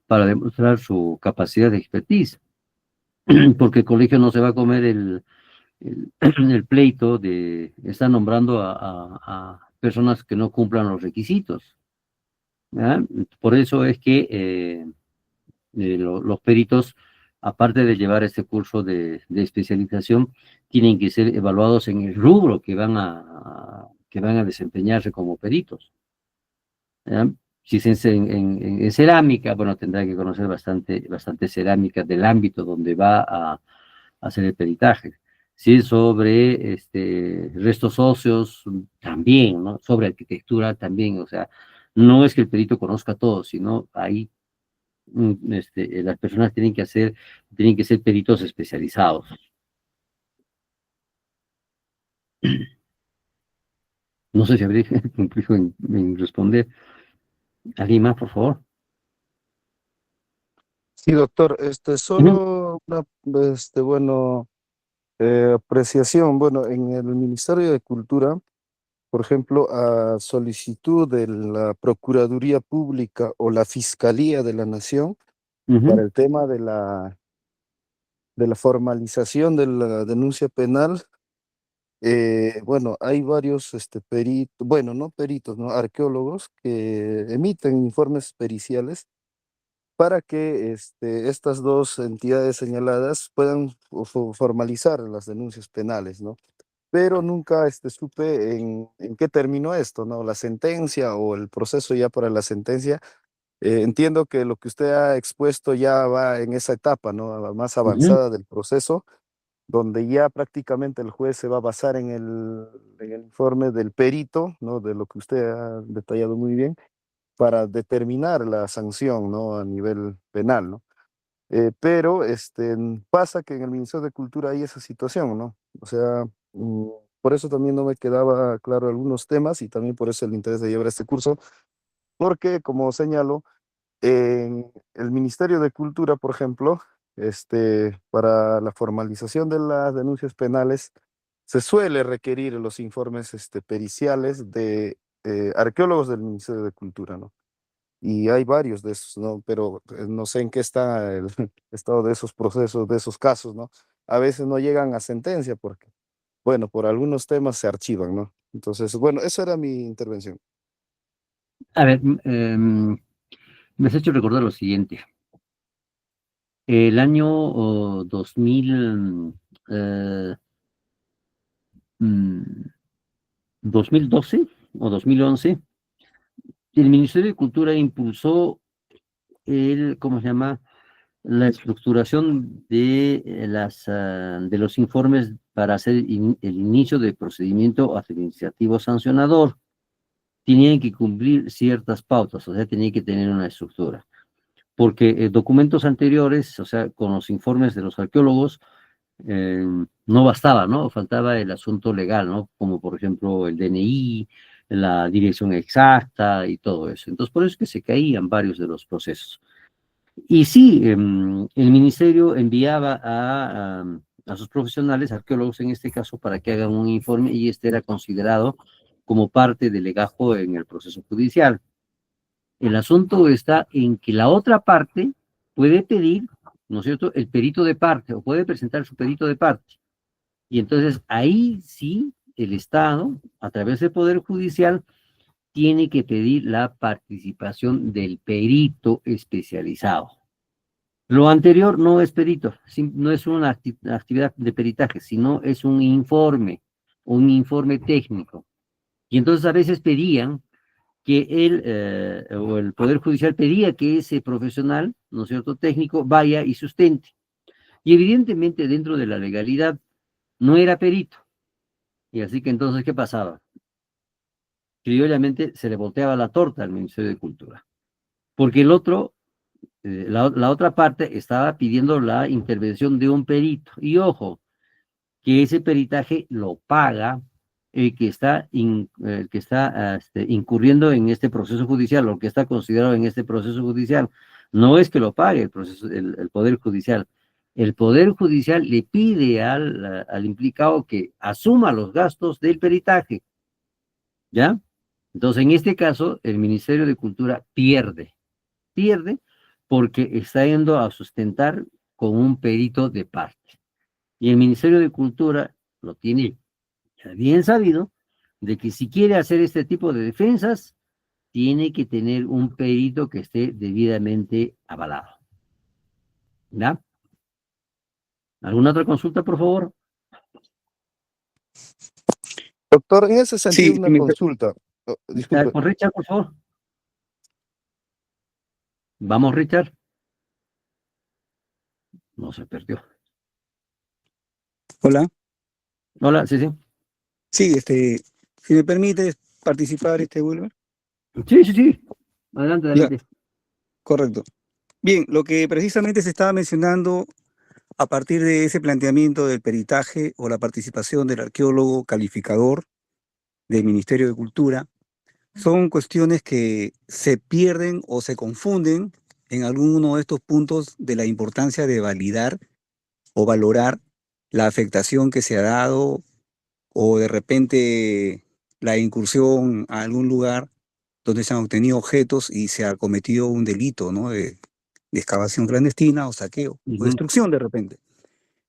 para demostrar su capacidad de expertise, porque el colegio no se va a comer el, el pleito de estar nombrando a personas que no cumplan los requisitos, ¿ya? Por eso es que los peritos, aparte de llevar este curso de especialización, tienen que ser evaluados en el rubro que van a desempeñarse como peritos, ¿ya? Si es en cerámica, bueno, tendrá que conocer bastante cerámica del ámbito donde va a hacer el peritaje. Si es sobre restos óseos, también, ¿no? Sobre arquitectura, también, o sea, no es que el perito conozca todo, sino ahí las personas tienen que ser peritos especializados. No sé si habría cumplido en responder. ¿Alguien más, por favor? Sí, doctor, Ujú, solo una, bueno, apreciación. Bueno, en el Ministerio de Cultura, por ejemplo, a solicitud de la Procuraduría Pública o la Fiscalía de la Nación, para ujú, el tema de la formalización de la denuncia penal, bueno, hay varios peritos, bueno, no peritos, ¿no? Arqueólogos que emiten informes periciales para que estas dos entidades señaladas puedan formalizar las denuncias penales, ¿no? Pero nunca supe en qué terminó esto, ¿no? La sentencia o el proceso ya para la sentencia. Entiendo que lo que usted ha expuesto ya va en esa etapa, ¿no? Más ujú. avanzada del proceso, donde ya prácticamente el juez se va a basar en el informe del perito, ¿no? De lo que usted ha detallado muy bien, para determinar la sanción, ¿no? A nivel penal, ¿no? Pero pasa que en el Ministerio de Cultura hay esa situación, ¿no? O sea, por eso también no me quedaba claro algunos temas y también por eso el interés de llevar este curso, porque como señalo, en el Ministerio de Cultura, por ejemplo, para la formalización de las denuncias penales, se suele requerir los informes periciales de arqueólogos del Ministerio de Cultura, ¿no? Y hay varios de esos, ¿no? Pero no sé en qué está el estado de esos procesos, de esos casos, ¿no? A veces no llegan a sentencia porque, bueno, por algunos temas se archivan, ¿no? Entonces, bueno, esa era mi intervención. A ver, me has hecho recordar lo siguiente. El año eh, mm, 2012 o 2011, el Ministerio de Cultura impulsó ¿cómo se llama? La estructuración de los informes para hacer el inicio del procedimiento administrativo sancionador. Tenían que cumplir ciertas pautas, o sea, tenían que tener una estructura. Porque documentos anteriores, o sea, con los informes de los arqueólogos, no bastaba, ¿no? Faltaba el asunto legal, ¿no? Como por ejemplo el DNI, la dirección exacta y todo eso. Entonces, por eso es que se caían varios de los procesos. Y sí, el ministerio enviaba a sus profesionales, arqueólogos en este caso, para que hagan un informe y este era considerado como parte del legajo en el proceso judicial. El asunto está en que la otra parte puede pedir, ¿no es cierto?, el perito de parte o puede presentar su perito de parte. Y entonces ahí sí el Estado, a través del Poder Judicial, tiene que pedir la participación del perito especializado. Lo anterior no es perito, no es una actividad de peritaje, sino es un informe técnico. Y entonces a veces pedían que o el Poder Judicial pedía que ese profesional, ¿no es cierto?, técnico, vaya y sustente. Y evidentemente dentro de la legalidad no era perito. Y así que entonces, ¿qué pasaba? Criollamente se le volteaba la torta al Ministerio de Cultura. Porque el otro, la otra parte estaba pidiendo la intervención de un perito. Y ojo, que ese peritaje lo paga el que está, incurriendo en este proceso judicial, o que está considerado en este proceso judicial. No es que lo pague el Poder Judicial. El Poder Judicial le pide al implicado que asuma los gastos del peritaje, ¿ya? Entonces, en este caso, el Ministerio de Cultura pierde porque está yendo a sustentar con un perito de parte. Y el Ministerio de Cultura lo tiene bien sabido de que si quiere hacer este tipo de defensas, tiene que tener un perito que esté debidamente avalado. ¿Ya? ¿Alguna otra consulta, por favor? Doctor, en ese sentido, Sí, una consulta. Oh, disculpe. Con Richard, por favor. Vamos, Richard. No, se perdió. Hola. Hola, sí, sí. Sí, si me permites participar, Wilmer. Sí, sí, sí. Adelante, Ya, adelante. correcto. Bien, lo que precisamente se estaba mencionando a partir de ese planteamiento del peritaje o la participación del arqueólogo calificador del Ministerio de Cultura, son cuestiones que se pierden o se confunden en alguno de estos puntos de la importancia de validar o valorar la afectación que se ha dado o de repente la incursión a algún lugar donde se han obtenido objetos y se ha cometido un delito, ¿no? De excavación clandestina o saqueo o destrucción de repente.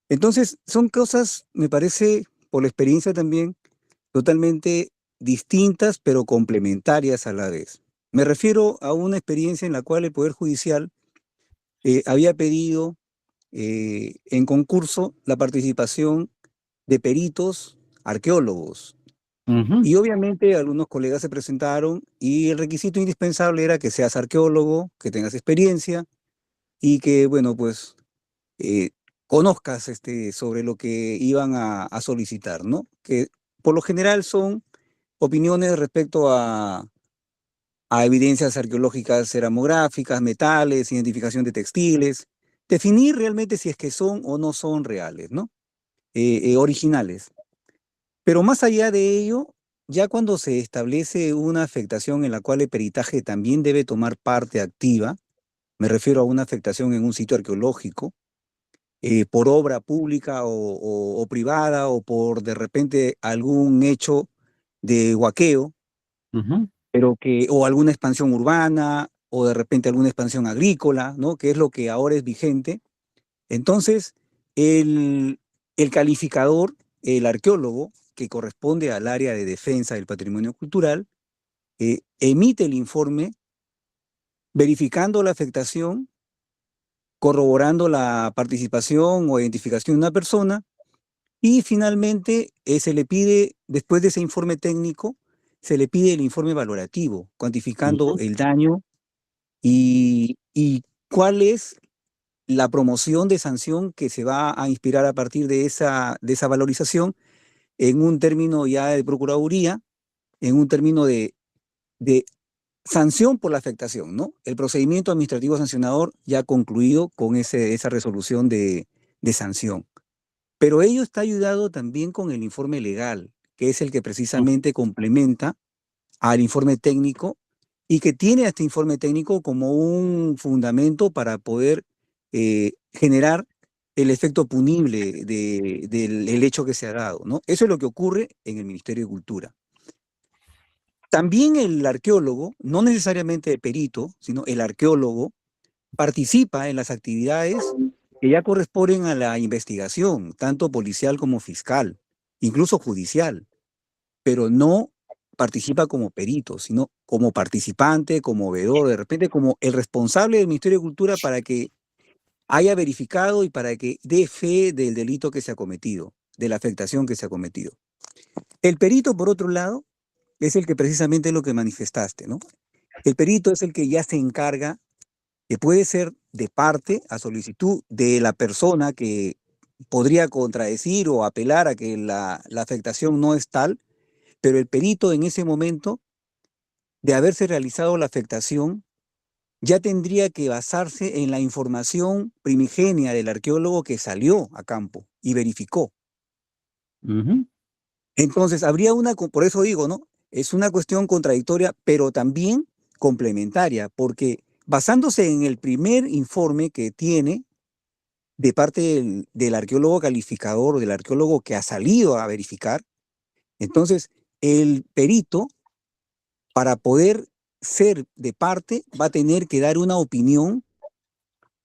Entonces, son cosas, me parece, por la experiencia también, totalmente distintas pero complementarias a la vez. Me refiero a una experiencia en la cual el Poder Judicial había pedido en concurso la participación de peritos arqueólogos. Y obviamente algunos colegas se presentaron y el requisito indispensable era que seas arqueólogo, que tengas experiencia y que, bueno, pues conozcas sobre lo que iban a solicitar, ¿no? Que por lo general son opiniones respecto a evidencias arqueológicas ceramográficas, metales, identificación de textiles, definir realmente si es que son o no son reales, ¿no? Originales. Pero más allá de ello, ya cuando se establece una afectación en la cual el peritaje también debe tomar parte activa, me refiero a una afectación en un sitio arqueológico, por obra pública o privada o por de repente algún hecho de huaqueo, o alguna expansión urbana o de repente alguna expansión agrícola, ¿no? Que es lo que ahora es vigente. Entonces, el calificador, el arqueólogo, que corresponde al área de defensa del patrimonio cultural, emite el informe verificando la afectación, corroborando la participación o identificación de una persona y finalmente se le pide, después de ese informe técnico, se le pide el informe valorativo, cuantificando el daño y cuál es la promoción de sanción que se va a inspirar a partir de esa valorización en un término ya de procuraduría, en un término de sanción por la afectación, ¿no? El procedimiento administrativo sancionador ya concluido con esa resolución de sanción. Pero ello está ayudado también con el informe legal, que es el que precisamente complementa al informe técnico y que tiene a este informe técnico como un fundamento para poder generar el efecto punible del hecho que se ha dado, ¿no? Eso es lo que ocurre en el Ministerio de Cultura. También el arqueólogo, no necesariamente el perito, sino el arqueólogo, participa en las actividades que ya corresponden a la investigación, tanto policial como fiscal, incluso judicial, pero no participa como perito, sino como participante, como veedor, de repente como el responsable del Ministerio de Cultura para que haya verificado y para que dé fe del delito que se ha cometido, de la afectación que se ha cometido. El perito, por otro lado, es el que precisamente es lo que manifestaste, ¿no? El perito es el que ya se encarga, que puede ser de parte a solicitud de la persona que podría contradecir o apelar a que la afectación no es tal, pero el perito en ese momento de haberse realizado la afectación ya tendría que basarse en la información primigenia del arqueólogo que salió a campo y verificó. Ujú. Entonces, habría por eso digo, ¿no? Es una cuestión contradictoria, pero también complementaria, porque basándose en el primer informe que tiene de parte del arqueólogo calificador o del arqueólogo que ha salido a verificar, entonces el perito, para poder ser de parte, va a tener que dar una opinión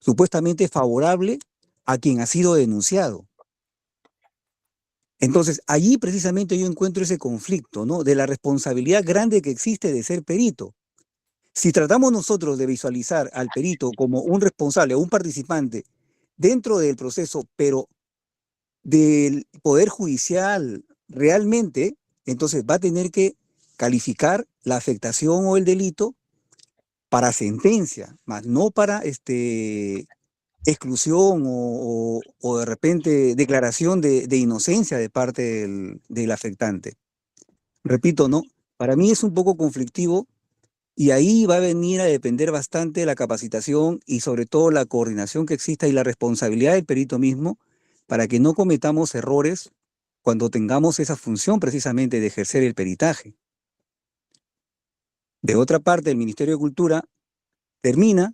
supuestamente favorable a quien ha sido denunciado. Entonces, allí precisamente yo encuentro ese conflicto, ¿no? De la responsabilidad grande que existe de ser perito. Si tratamos nosotros de visualizar al perito como un responsable o un participante dentro del proceso, pero del Poder Judicial realmente, entonces va a tener que calificar la afectación o el delito para sentencia, más no para exclusión o de repente declaración de inocencia de parte del afectante. Repito, ¿no? Para mí es un poco conflictivo y ahí va a venir a depender bastante la capacitación y sobre todo la coordinación que exista y la responsabilidad del perito mismo para que no cometamos errores cuando tengamos esa función precisamente de ejercer el peritaje. De otra parte, el Ministerio de Cultura termina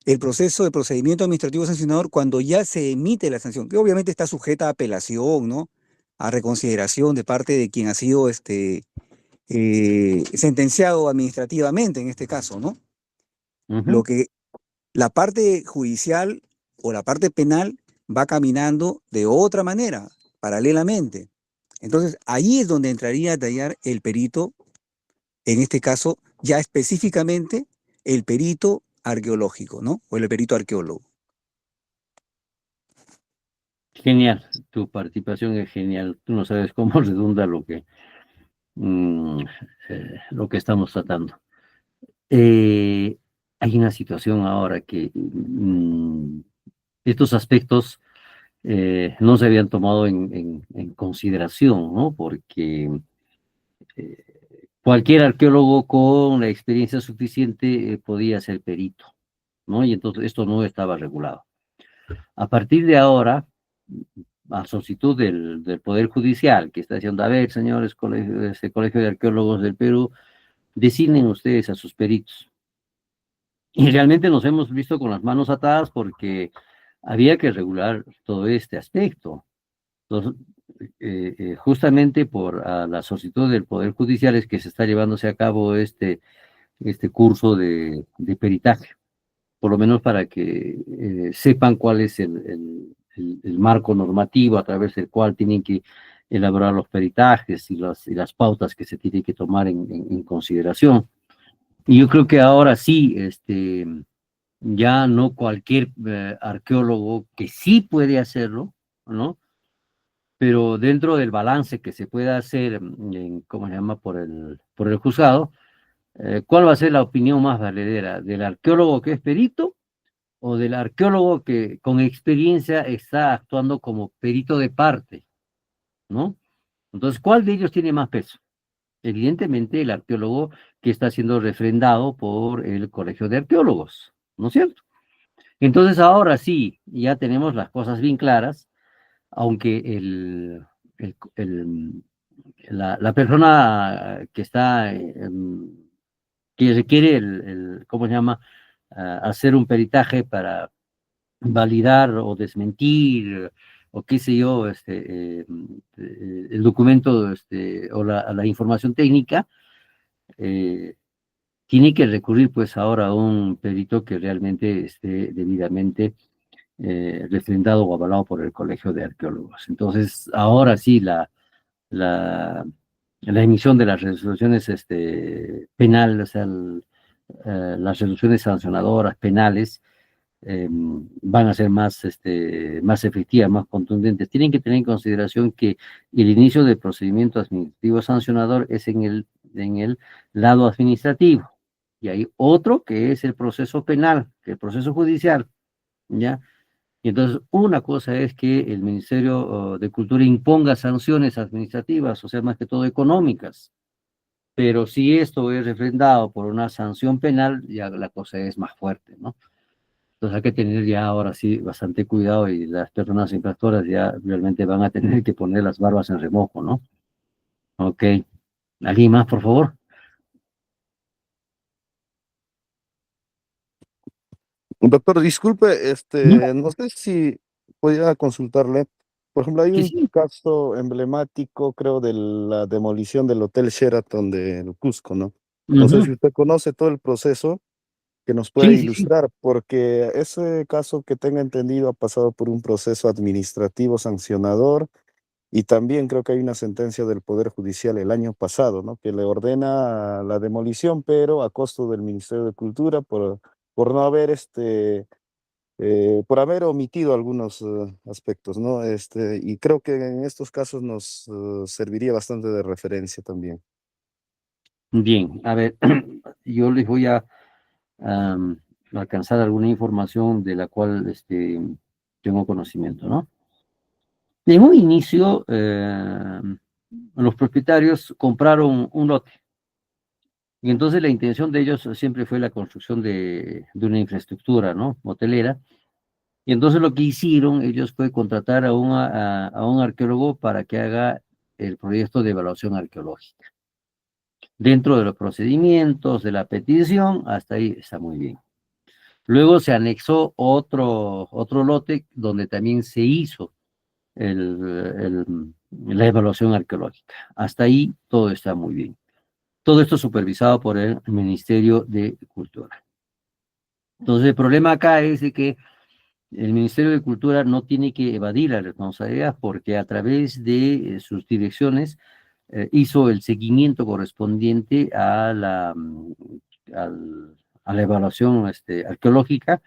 el proceso de procedimiento administrativo sancionador cuando ya se emite la sanción, que obviamente está sujeta a apelación, ¿no? A reconsideración de parte de quien ha sido sentenciado administrativamente en este caso, ¿no? Lo Ujú. que la parte judicial o la parte penal va caminando de otra manera, paralelamente. Entonces, ahí es donde entraría a tallar el perito, en este caso, ya específicamente el perito arqueológico, ¿no? O el perito arqueólogo. Genial, tu participación es genial. Tú no sabes cómo redunda mm, lo que estamos tratando. Hay una situación ahora que estos aspectos no se habían tomado en consideración, ¿no? Porque cualquier arqueólogo con la experiencia suficiente podía ser perito, ¿no? Y entonces esto no estaba regulado. A partir de ahora, a solicitud del Poder Judicial, que está diciendo, a ver, señores, Colegio de Arqueólogos del Perú, designen ustedes a sus peritos. Y realmente nos hemos visto con las manos atadas porque había que regular todo este aspecto. Entonces, justamente por la solicitud del Poder Judicial es que se está llevándose a cabo este curso de peritaje, por lo menos para que sepan cuál es el marco normativo a través del cual tienen que elaborar los peritajes y las pautas que se tienen que tomar en consideración. Y yo creo que ahora sí, ya no cualquier arqueólogo que sí puede hacerlo, ¿no? Pero dentro del balance que se pueda hacer, ¿cómo se llama? Por el juzgado, ¿cuál va a ser la opinión más valedera? ¿Del arqueólogo que es perito o del arqueólogo que con experiencia está actuando como perito de parte, ¿no? Entonces, ¿cuál de ellos tiene más peso? Evidentemente, el arqueólogo que está siendo refrendado por el Colegio de Arqueólogos, ¿no es cierto? Entonces, ahora sí, ya tenemos las cosas bien claras, aunque la persona que está, que requiere ¿cómo se llama? Hacer un peritaje para validar o desmentir o qué sé yo, el documento o la información técnica, tiene que recurrir pues ahora a un perito que realmente esté debidamente refrendado o avalado por el Colegio de Arqueólogos. Entonces, ahora sí, la emisión de las resoluciones penales, o sea, las resoluciones sancionadoras penales, van a ser más, más efectivas, más contundentes. Tienen que tener en consideración que el inicio del procedimiento administrativo sancionador es en el lado administrativo, y hay otro que es el proceso penal, que el proceso judicial, ¿ya? Y entonces, una cosa es que el Ministerio de Cultura imponga sanciones administrativas, o sea, más que todo económicas, pero si esto es refrendado por una sanción penal, ya la cosa es más fuerte, ¿no? Entonces hay que tener ya ahora sí bastante cuidado, y las personas infractoras ya realmente van a tener que poner las barbas en remojo, ¿no? Ok. ¿Alguien más, por favor? Doctor, disculpe, No, no sé si podría consultarle. Por ejemplo, hay sí, un sí. caso emblemático, creo, de la demolición del Hotel Sheraton de Cusco, ¿no? No sé si Ujú. usted conoce todo el proceso, que nos puede Sí, sí, sí. ilustrar, porque ese caso, que tenga entendido, ha pasado por un proceso administrativo sancionador, y también creo que hay una sentencia del Poder Judicial el año pasado, ¿no? Que le ordena la demolición, pero a costo del Ministerio de Cultura por no haber por haber omitido algunos aspectos, ¿no? Y creo que en estos casos nos serviría bastante de referencia también. Bien, a ver, yo les voy a am, alcanzar alguna información de la cual tengo conocimiento, ¿no? En un inicio, los propietarios compraron un lote, y entonces la intención de ellos siempre fue la construcción de una infraestructura, ¿no? Hotelera. Y entonces lo que hicieron ellos fue contratar a un arqueólogo para que haga el proyecto de evaluación arqueológica. Dentro de los procedimientos de la petición, hasta ahí está muy bien. Luego se anexó otro lote donde también se hizo la evaluación arqueológica. Hasta ahí todo está muy bien. Todo esto supervisado por el Ministerio de Cultura. Entonces el problema acá es de que el Ministerio de Cultura no tiene que evadir la responsabilidad, porque a través de sus direcciones hizo el seguimiento correspondiente a la evaluación arqueológica,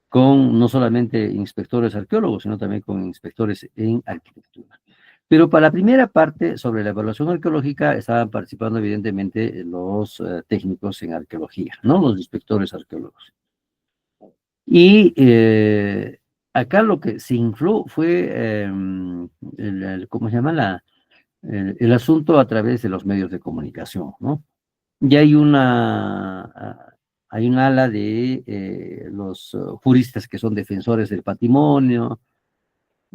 con no solamente inspectores arqueólogos, sino también con inspectores en arquitectura. Pero para la primera parte, sobre la evaluación arqueológica, estaban participando evidentemente los técnicos en arqueología, ¿no? Los inspectores arqueólogos. Y acá lo que se infló fue, ¿cómo se llama? El asunto a través de los medios de comunicación, ¿no? Y hay un ala de los juristas que son defensores del patrimonio,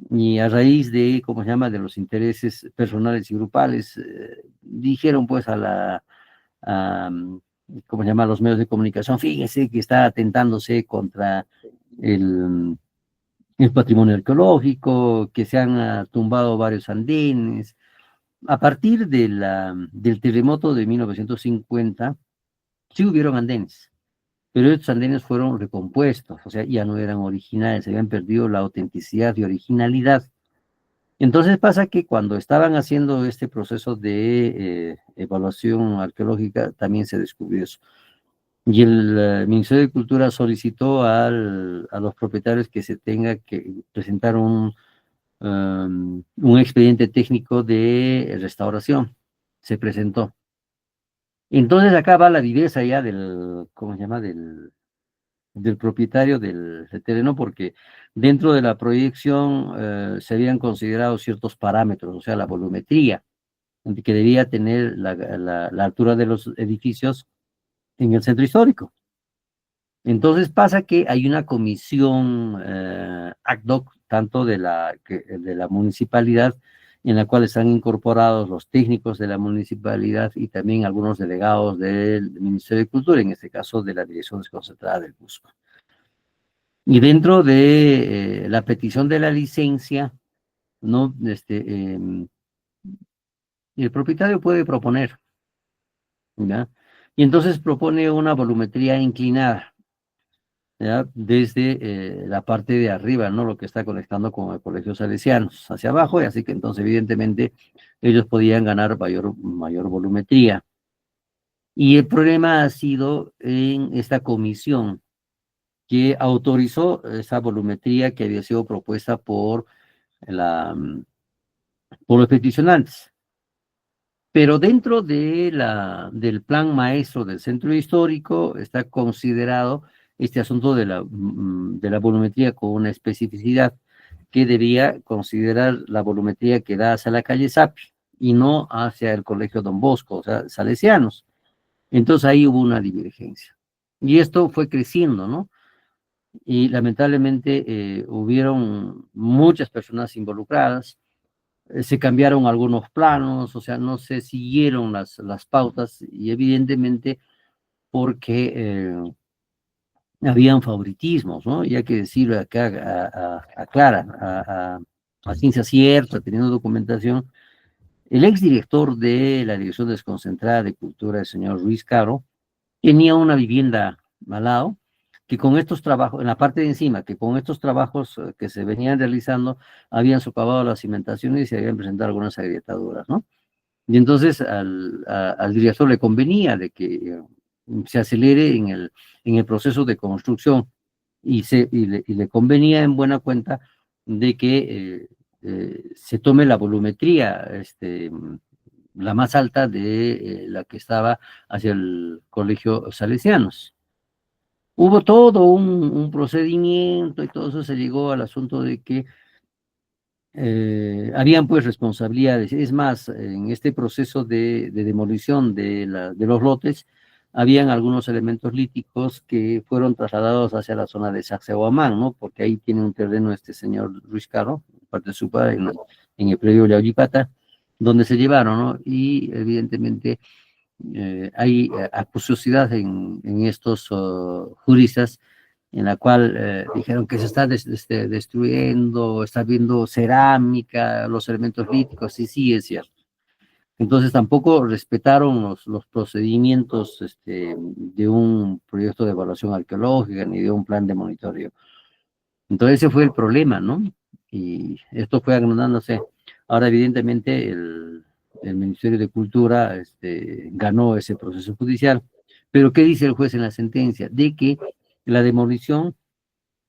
y a raíz de, ¿cómo se llama?, de los intereses personales y grupales, dijeron pues ¿cómo se llama?, a los medios de comunicación: fíjense que está atentándose contra el, el patrimonio arqueológico, que se han tumbado varios andenes. A partir del terremoto de 1950, sí hubieron andenes, pero estos andenes fueron recompuestos, o sea, ya no eran originales, habían perdido la autenticidad y originalidad. Entonces pasa que cuando estaban haciendo este proceso de evaluación arqueológica, también se descubrió eso. Y el Ministerio de Cultura solicitó a los propietarios que se tenga que presentar un expediente técnico de restauración. Se presentó. Entonces acá va la viveza ya ¿cómo se llama?, del propietario del terreno, porque dentro de la proyección se habían considerado ciertos parámetros, o sea, la volumetría que debía tener la altura de los edificios en el centro histórico. Entonces pasa que hay una comisión ad hoc, tanto de la municipalidad, en la cual están incorporados los técnicos de la municipalidad y también algunos delegados del Ministerio de Cultura, en este caso de la Dirección Desconcentrada del Cusco. Y dentro de la petición de la licencia, ¿no? El propietario puede proponer, ¿ya? Y entonces propone una volumetría inclinada, ¿ya?, desde la parte de arriba, ¿no?, lo que está conectando con el Colegio Salesianos, hacia abajo, y así que entonces evidentemente ellos podían ganar mayor volumetría. Y el problema ha sido en esta comisión, que autorizó esa volumetría que había sido propuesta por los peticionantes. Pero dentro del plan maestro del centro histórico está considerado este asunto de la volumetría con una especificidad que debía considerar la volumetría que da hacia la calle Sapi y no hacia el colegio Don Bosco, o sea, salesianos. Entonces ahí hubo una divergencia. Y esto fue creciendo, ¿no? Y lamentablemente hubieron muchas personas involucradas, se cambiaron algunos planos, o sea, no se siguieron las pautas y evidentemente porque habían favoritismos, ¿no? Y hay que decirlo acá a clara, a ciencia cierta, teniendo documentación, el exdirector de la Dirección Desconcentrada de Cultura, el señor Ruiz Caro, tenía una vivienda al lado, que con estos trabajos, en la parte de encima, que con estos trabajos que se venían realizando, habían socavado las cimentaciones y se habían presentado algunas agrietaduras, ¿no? Y entonces al director le convenía de que se acelere en el proceso de construcción y le convenía en buena cuenta de que se tome la volumetría, la más alta de la que estaba hacia el colegio Salesianos. Hubo todo un procedimiento y todo eso se llegó al asunto de que habían pues responsabilidades. Es más, en este proceso de demolición de los lotes, habían algunos elementos líticos que fueron trasladados hacia la zona de Sacsayhuamán, ¿no? Porque ahí tiene un terreno este señor Ruiz Caro, parte de su padre, en el predio Yauyipata, donde se llevaron, ¿no? Y evidentemente hay acuciosidad en estos juristas en la cual dijeron que se está destruyendo, está viendo cerámica, los elementos líticos, y sí es cierto. Entonces tampoco respetaron los procedimientos de un proyecto de evaluación arqueológica ni de un plan de monitoreo. Entonces ese fue el problema, ¿no? Y esto fue agrandándose. Ahora evidentemente el Ministerio de Cultura ganó ese proceso judicial, pero ¿qué dice el juez en la sentencia? De que la demolición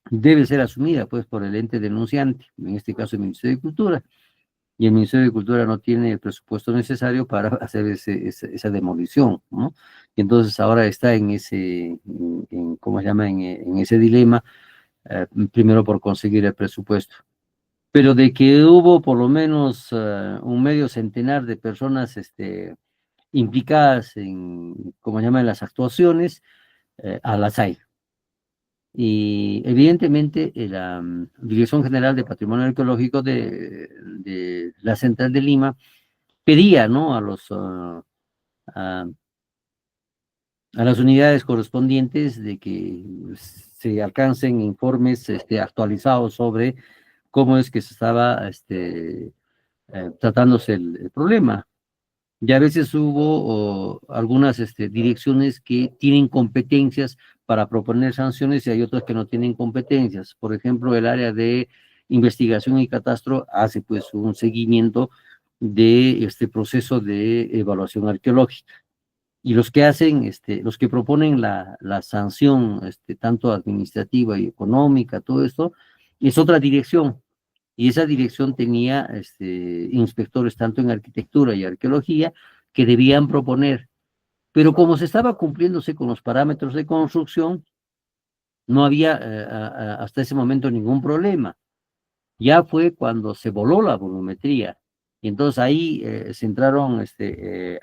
debe ser asumida pues por el ente denunciante, en este caso el Ministerio de Cultura, y el Ministerio de Cultura no tiene el presupuesto necesario para hacer esa demolición, ¿no? Y entonces ahora está en ¿cómo se llama? En ese dilema, primero por conseguir el presupuesto. Pero de que hubo por lo menos un medio centenar de personas implicadas en, ¿cómo se llama?, en las actuaciones, a las hay. Y evidentemente la Dirección General de Patrimonio Arqueológico de la Central de Lima pedía, ¿no?, a las unidades correspondientes de que se alcancen informes actualizados sobre cómo es que se estaba tratándose el problema. Y a veces hubo algunas direcciones que tienen competencias para proponer sanciones y hay otras que no tienen competencias. Por ejemplo, el área de investigación y catastro hace pues un seguimiento de este proceso de evaluación arqueológica. Y los que hacen, los que proponen la sanción, tanto administrativa y económica, todo esto, es otra dirección. Y esa dirección tenía inspectores tanto en arquitectura y arqueología que debían proponer. Pero como se estaba cumpliéndose con los parámetros de construcción, no había hasta ese momento ningún problema. Ya fue cuando se voló la volumetría. Y entonces ahí se entraron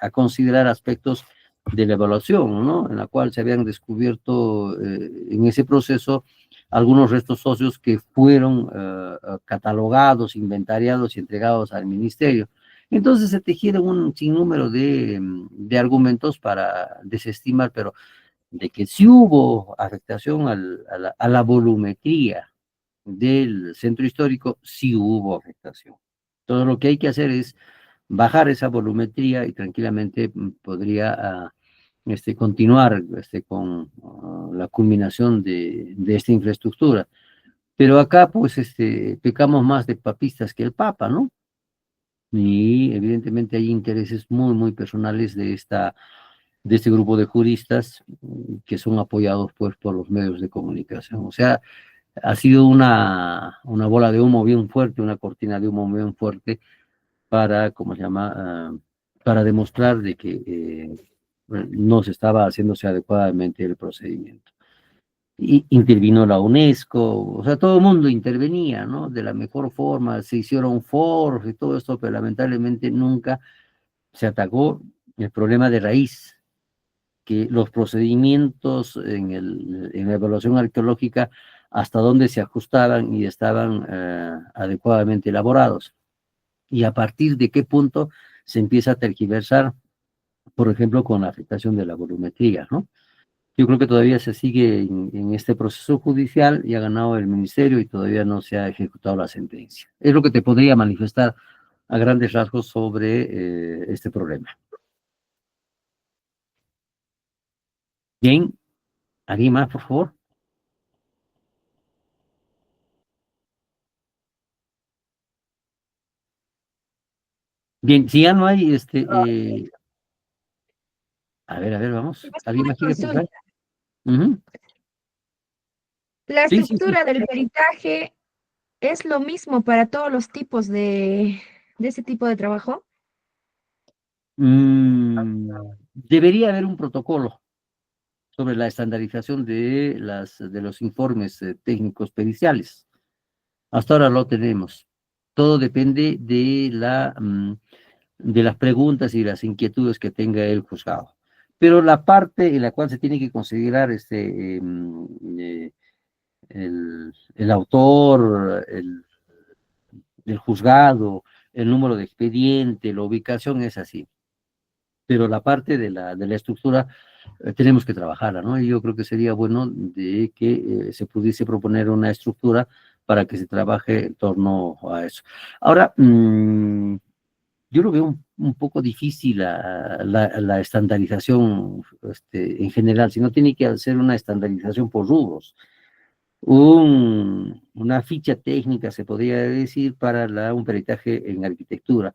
a considerar aspectos de la evaluación, ¿no? En la cual se habían descubierto en ese proceso algunos restos óseos que fueron catalogados, inventariados y entregados al ministerio. Entonces se tejieron un sinnúmero de argumentos para desestimar, pero de que sí hubo afectación a la volumetría del centro histórico, sí hubo afectación. Entonces lo que hay que hacer es bajar esa volumetría y tranquilamente podría continuar con la culminación de esta infraestructura. Pero acá, pues, pecamos más de papistas que el Papa, ¿no? Y evidentemente hay intereses muy, muy personales de esta de este grupo de juristas que son apoyados pues por los medios de comunicación. O sea, ha sido una bola de humo bien fuerte, una cortina de humo bien fuerte para, ¿cómo se llama? Para demostrar de que no se estaba haciéndose adecuadamente el procedimiento. Y intervino la UNESCO, o sea, todo el mundo intervenía, ¿no? De la mejor forma, se hicieron foros y todo esto, pero lamentablemente nunca se atacó el problema de raíz, que los procedimientos en la evaluación arqueológica, hasta dónde se ajustaban y estaban adecuadamente elaborados. Y a partir de qué punto se empieza a tergiversar, por ejemplo, con la afectación de la volumetría, ¿no? Yo creo que todavía se sigue en este proceso judicial y ha ganado el ministerio y todavía no se ha ejecutado la sentencia. Es lo que te podría manifestar a grandes rasgos sobre este problema. Bien, ¿alguien más, por favor? Bien, si ya no hay, a ver, vamos. ¿Alguien más quiere Consulta. preguntar? Ujú. La Sí, sí, sí. estructura del peritaje es lo mismo para todos los tipos de ese tipo de trabajo. Debería haber un protocolo sobre la estandarización de los informes técnicos periciales. Hasta ahora lo tenemos. Todo depende de de las preguntas y las inquietudes que tenga el juzgado. Pero la parte en la cual se tiene que considerar el autor, el juzgado, el número de expediente, la ubicación es así. Pero la parte de la estructura tenemos que trabajarla, ¿no? Y yo creo que sería bueno de que se pudiese proponer una estructura para que se trabaje en torno a eso. Ahora, yo lo veo un poco difícil la estandarización en general, si no tiene que hacer una estandarización por rubros. Una ficha técnica, se podría decir, para un peritaje en arquitectura,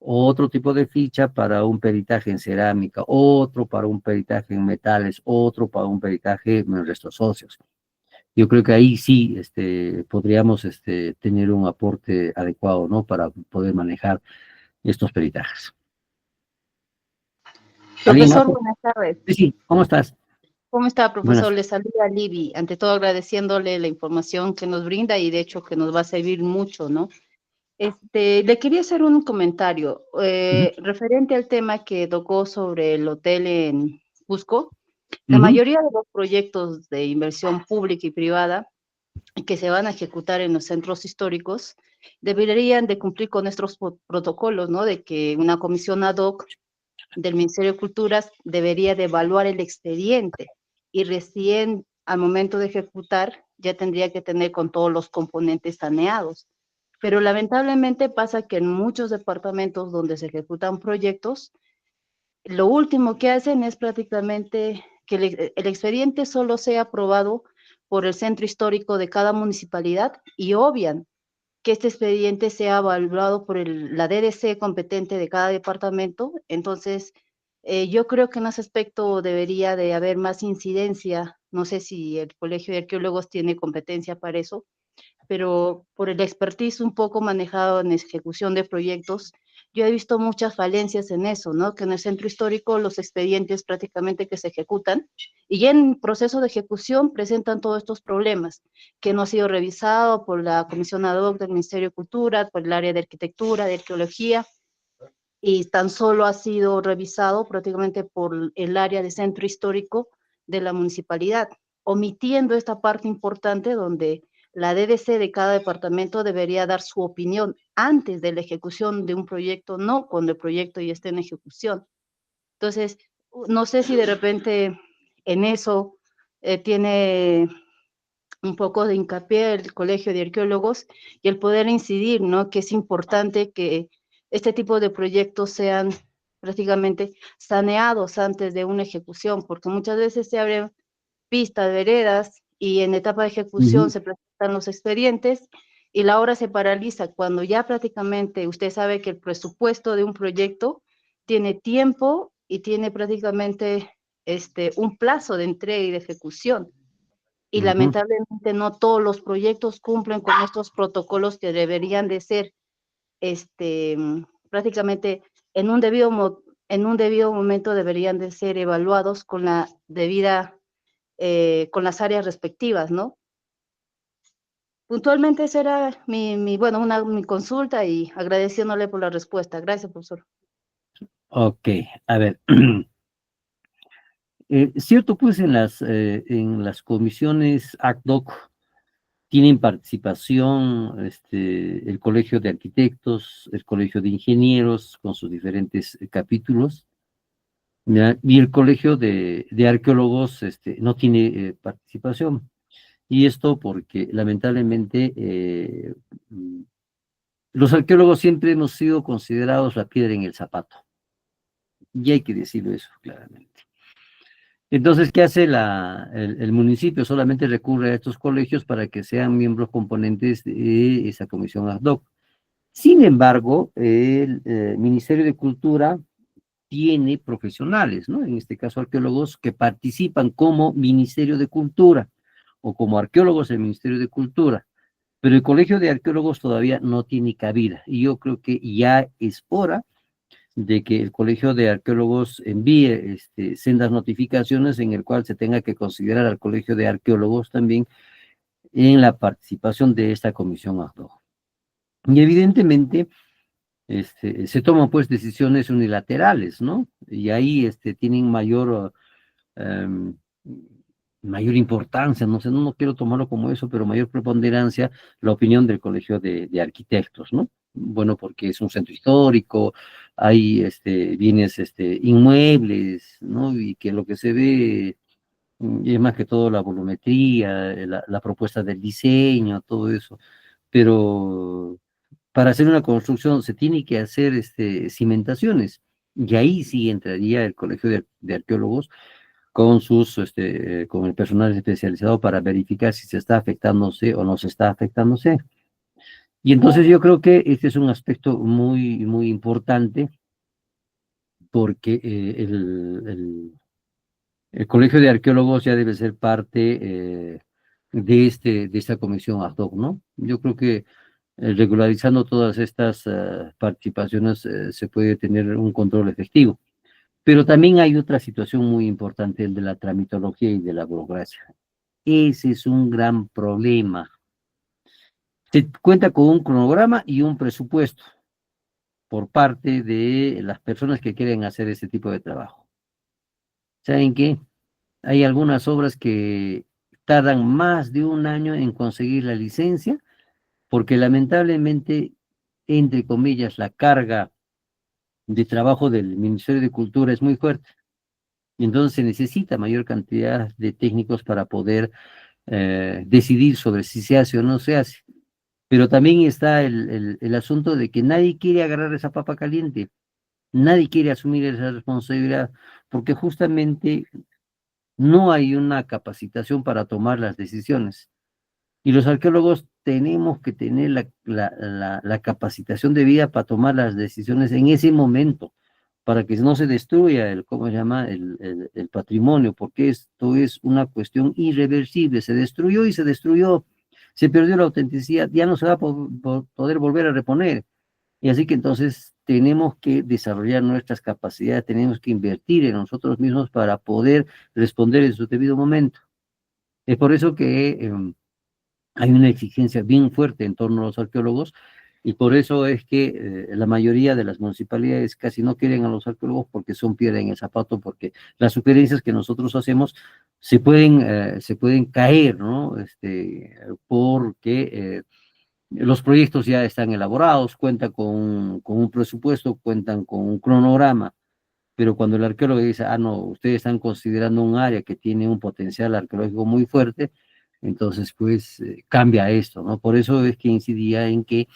otro tipo de ficha para un peritaje en cerámica, otro para un peritaje en metales, otro para un peritaje en restos óseos. Yo creo que ahí sí podríamos tener un aporte adecuado, ¿no? Para poder manejar estos peritajes. ¿Alguien más? Profesor, buenas tardes. Sí, sí, ¿cómo estás? ¿Cómo está, profesor? Buenas. Le saluda Libby. Ante todo, agradeciéndole la información que nos brinda y de hecho que nos va a servir mucho, ¿no? Le quería hacer un comentario referente al tema que tocó sobre el hotel en Cusco. La mayoría de los proyectos de inversión pública y privada que se van a ejecutar en los centros históricos deberían de cumplir con nuestros protocolos, ¿no? De que una comisión ad hoc del Ministerio de Culturas debería de evaluar el expediente y recién al momento de ejecutar ya tendría que tener con todos los componentes saneados. Pero lamentablemente pasa que en muchos departamentos donde se ejecutan proyectos, lo último que hacen es prácticamente que el expediente solo sea aprobado por el centro histórico de cada municipalidad y obvian que este expediente sea evaluado por la DDC competente de cada departamento. Entonces, yo creo que en ese aspecto debería de haber más incidencia. No sé si el Colegio de Arqueólogos tiene competencia para eso, pero por el expertise un poco manejado en ejecución de proyectos, yo he visto muchas falencias en eso, ¿no? Que en el centro histórico los expedientes prácticamente que se ejecutan y ya en proceso de ejecución presentan todos estos problemas, que no ha sido revisado por la Comisión ad hoc del Ministerio de Cultura, por el área de arquitectura, de arqueología, y tan solo ha sido revisado prácticamente por el área de centro histórico de la municipalidad, omitiendo esta parte importante donde la DDC de cada departamento debería dar su opinión antes de la ejecución de un proyecto, no cuando el proyecto ya esté en ejecución. Entonces, no sé si de repente en eso tiene un poco de hincapié el Colegio de Arqueólogos y el poder incidir, ¿no? Que es importante que este tipo de proyectos sean prácticamente saneados antes de una ejecución, porque muchas veces se abren pistas, veredas, y en etapa de ejecución se presentan los expedientes y la obra se paraliza cuando ya prácticamente usted sabe que el presupuesto de un proyecto tiene tiempo y tiene prácticamente un plazo de entrega y de ejecución. Y lamentablemente no todos los proyectos cumplen con estos protocolos que deberían de ser prácticamente en un debido momento deberían de ser evaluados con la debida, con las áreas respectivas, ¿no? Puntualmente esa era mi consulta y agradeciéndole por la respuesta. Gracias, profesor. Ok, a ver. Cierto, pues en las comisiones ACDOC tienen participación el Colegio de Arquitectos, el Colegio de Ingenieros, con sus diferentes capítulos, ¿ya? Y el Colegio de Arqueólogos no tiene participación. Y esto porque lamentablemente los arqueólogos siempre hemos sido considerados la piedra en el zapato. Y hay que decirlo eso claramente. Entonces, ¿qué hace el municipio? Solamente recurre a estos colegios para que sean miembros componentes de esa comisión ad hoc. Sin embargo, el Ministerio de Cultura tiene profesionales, ¿no? En este caso, arqueólogos que participan como Ministerio de Cultura o como arqueólogos del Ministerio de Cultura. Pero el Colegio de Arqueólogos todavía no tiene cabida. Y yo creo que ya es hora de que el Colegio de Arqueólogos envíe sendas notificaciones en el cual se tenga que considerar al Colegio de Arqueólogos también en la participación de esta comisión ad hoc. Y evidentemente se toman pues decisiones unilaterales, ¿no? Y ahí tienen mayor importancia, no sé, no quiero tomarlo como eso, pero mayor preponderancia la opinión del Colegio de Arquitectos, ¿no? Bueno, porque es un centro histórico, hay bienes inmuebles, ¿no? Y que lo que se ve es más que todo la volumetría, la propuesta del diseño, todo eso. Pero para hacer una construcción se tiene que hacer cimentaciones, y ahí sí entraría el Colegio de Arqueólogos con con el personal especializado para verificar si se está afectándose o no se está afectándose. Y entonces yo creo que este es un aspecto muy, muy importante, porque el Colegio de Arqueólogos ya debe ser parte de esta comisión ad hoc, ¿no? Yo creo que regularizando todas estas participaciones se puede tener un control efectivo. Pero también hay otra situación muy importante, el de la tramitología y de la burocracia. Ese es un gran problema. Se cuenta con un cronograma y un presupuesto por parte de las personas que quieren hacer ese tipo de trabajo. ¿Saben qué? Hay algunas obras que tardan más de un año en conseguir la licencia, porque lamentablemente, entre comillas, la carga de trabajo del Ministerio de Cultura es muy fuerte. Y entonces se necesita mayor cantidad de técnicos para poder decidir sobre si se hace o no se hace. Pero también está el asunto de que nadie quiere agarrar esa papa caliente, nadie quiere asumir esa responsabilidad, porque justamente no hay una capacitación para tomar las decisiones. Y los arqueólogos tenemos que tener la capacitación debida para tomar las decisiones en ese momento, para que no se destruya el patrimonio, porque esto es una cuestión irreversible. Se destruyó y se destruyó, se perdió la autenticidad, ya no se va a poder volver a reponer. Y así que entonces tenemos que desarrollar nuestras capacidades, tenemos que invertir en nosotros mismos para poder responder en su debido momento. Es por eso que hay una exigencia bien fuerte en torno a los arqueólogos, y por eso es que la mayoría de las municipalidades casi no quieren a los arqueólogos, porque son piedra en el zapato, porque las sugerencias que nosotros hacemos se pueden caer, ¿no? Porque los proyectos ya están elaborados, cuentan con un presupuesto, cuentan con un cronograma, pero cuando el arqueólogo dice, no, ustedes están considerando un área que tiene un potencial arqueológico muy fuerte, entonces pues cambia esto, ¿no? Por eso es que incidía en que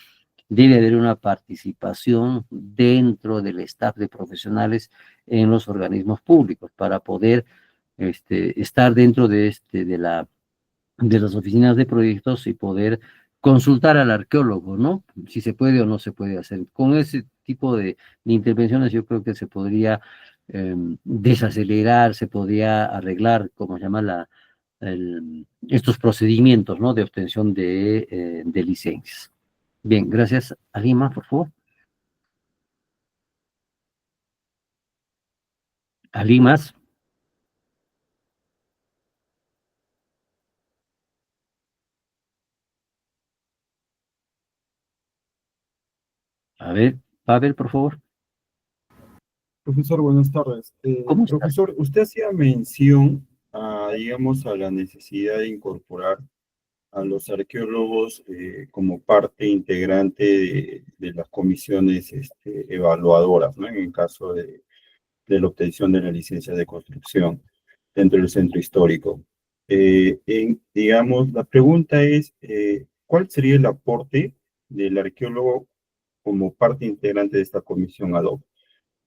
debe haber una participación dentro del staff de profesionales en los organismos públicos para poder estar dentro de las oficinas de proyectos y poder consultar al arqueólogo, ¿no? Si se puede o no se puede hacer. Con ese tipo de intervenciones yo creo que se podría desacelerar, se podría arreglar, como se llama estos procedimientos, ¿no? De obtención de licencias. Bien, gracias. ¿Alguien más, por favor? ¿Alguien más? A ver, Pavel, por favor. Profesor, buenas tardes. ¿Cómo está? Profesor, usted hacía mención digamos, a la necesidad de incorporar a los arqueólogos como parte integrante de las comisiones evaluadoras, ¿no? En el caso de la obtención de la licencia de construcción dentro del centro histórico. Digamos, la pregunta es, ¿cuál sería el aporte del arqueólogo como parte integrante de esta comisión ad hoc?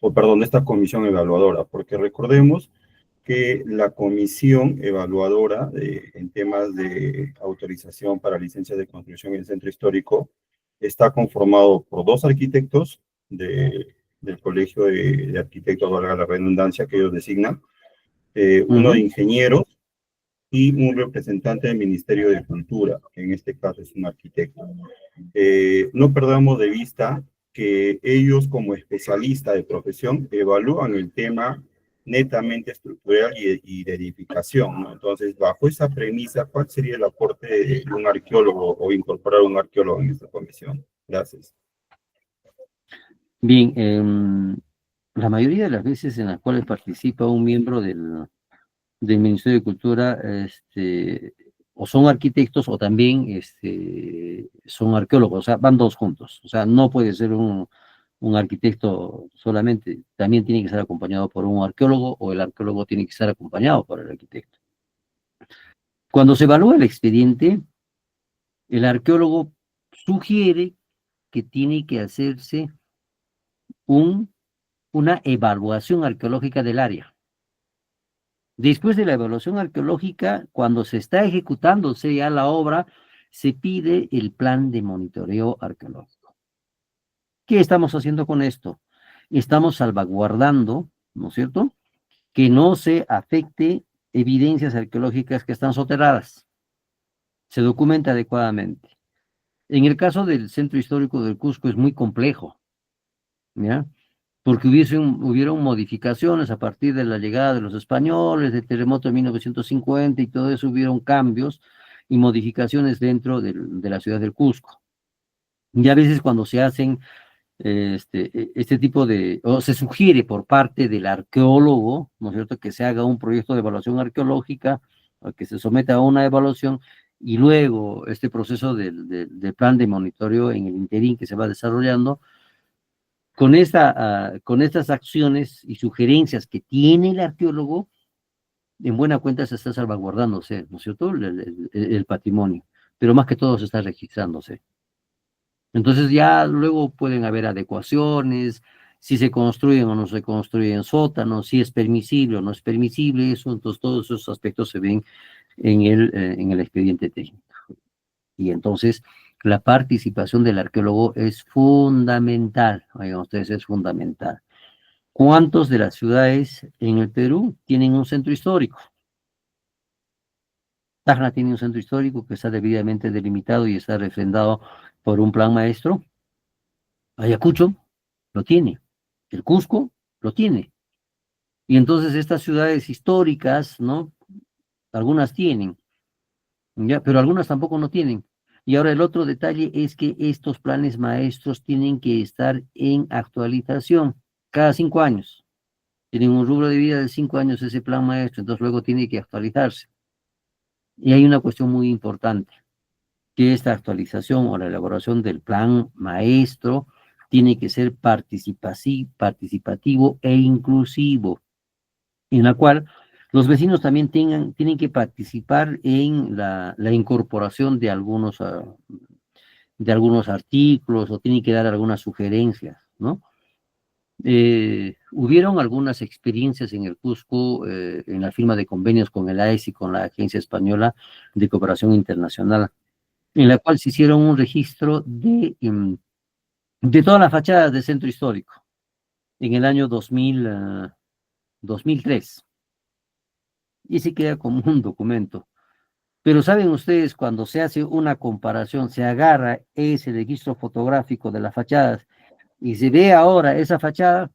O perdón, de esta comisión evaluadora, porque recordemos que la comisión evaluadora en temas de autorización para licencias de construcción en el centro histórico está conformado por 2 arquitectos del Colegio de Arquitectos, valga la redundancia, que ellos designan, uno de ingenieros y un representante del Ministerio de Cultura, que en este caso es un arquitecto. No perdamos de vista que ellos como especialistas de profesión evalúan el tema netamente estructural y de edificación, ¿no? Entonces, bajo esa premisa, ¿cuál sería el aporte de un arqueólogo o incorporar un arqueólogo en esta comisión? Gracias. Bien, la mayoría de las veces en las cuales participa un miembro del Ministerio de Cultura, o son arquitectos o también son arqueólogos, o sea, van 2 juntos, o sea, no puede ser un arquitecto solamente, también tiene que estar acompañado por un arqueólogo o el arqueólogo tiene que estar acompañado por el arquitecto. Cuando se evalúa el expediente, el arqueólogo sugiere que tiene que hacerse una evaluación arqueológica del área. Después de la evaluación arqueológica, cuando se está ejecutándose ya la obra, se pide el plan de monitoreo arqueológico. ¿Qué estamos haciendo con esto? Estamos salvaguardando, ¿no es cierto?, que no se afecte evidencias arqueológicas que están soterradas. Se documenta adecuadamente. En el caso del Centro Histórico del Cusco es muy complejo, ¿ya?, porque hubieron modificaciones a partir de la llegada de los españoles, del terremoto de 1950 y todo eso, hubieron cambios y modificaciones dentro de la ciudad del Cusco. Y a veces cuando se hacen este tipo o se sugiere por parte del arqueólogo, ¿no es cierto?, que se haga un proyecto de evaluación arqueológica, o que se someta a una evaluación, y luego este proceso del plan de monitoreo en el interín que se va desarrollando, con estas acciones y sugerencias que tiene el arqueólogo, en buena cuenta se está salvaguardándose, ¿no es cierto?, el patrimonio, pero más que todo se está registrándose. Entonces ya luego pueden haber adecuaciones, si se construyen o no se construyen sótanos, si es permisible o no es permisible, eso, entonces todos esos aspectos se ven en el expediente técnico. Y entonces la participación del arqueólogo es fundamental, oigan ustedes, es fundamental. ¿Cuántos de las ciudades en el Perú tienen un centro histórico? Tacna tiene un centro histórico que está debidamente delimitado y está refrendado por un plan maestro. Ayacucho lo tiene, el Cusco lo tiene. Y entonces estas ciudades históricas, ¿no?, algunas tienen, ¿ya?, pero algunas tampoco no tienen. Y ahora el otro detalle es que estos planes maestros tienen que estar en actualización cada 5 años. Tienen un rubro de vida de 5 años ese plan maestro, entonces luego tiene que actualizarse. Y hay una cuestión muy importante, que esta actualización o la elaboración del plan maestro tiene que ser participativo e inclusivo, en la cual los vecinos también tienen que participar en la incorporación de algunos artículos, o tienen que dar algunas sugerencias, ¿no? Hubieron algunas experiencias en el Cusco, en la firma de convenios con el AES y con la Agencia Española de Cooperación Internacional, en la cual se hicieron un registro de de todas las fachadas del centro histórico en el año 2003. Y se queda como un documento. Pero saben ustedes, cuando se hace una comparación, se agarra ese registro fotográfico de las fachadas y se ve ahora esa fachada,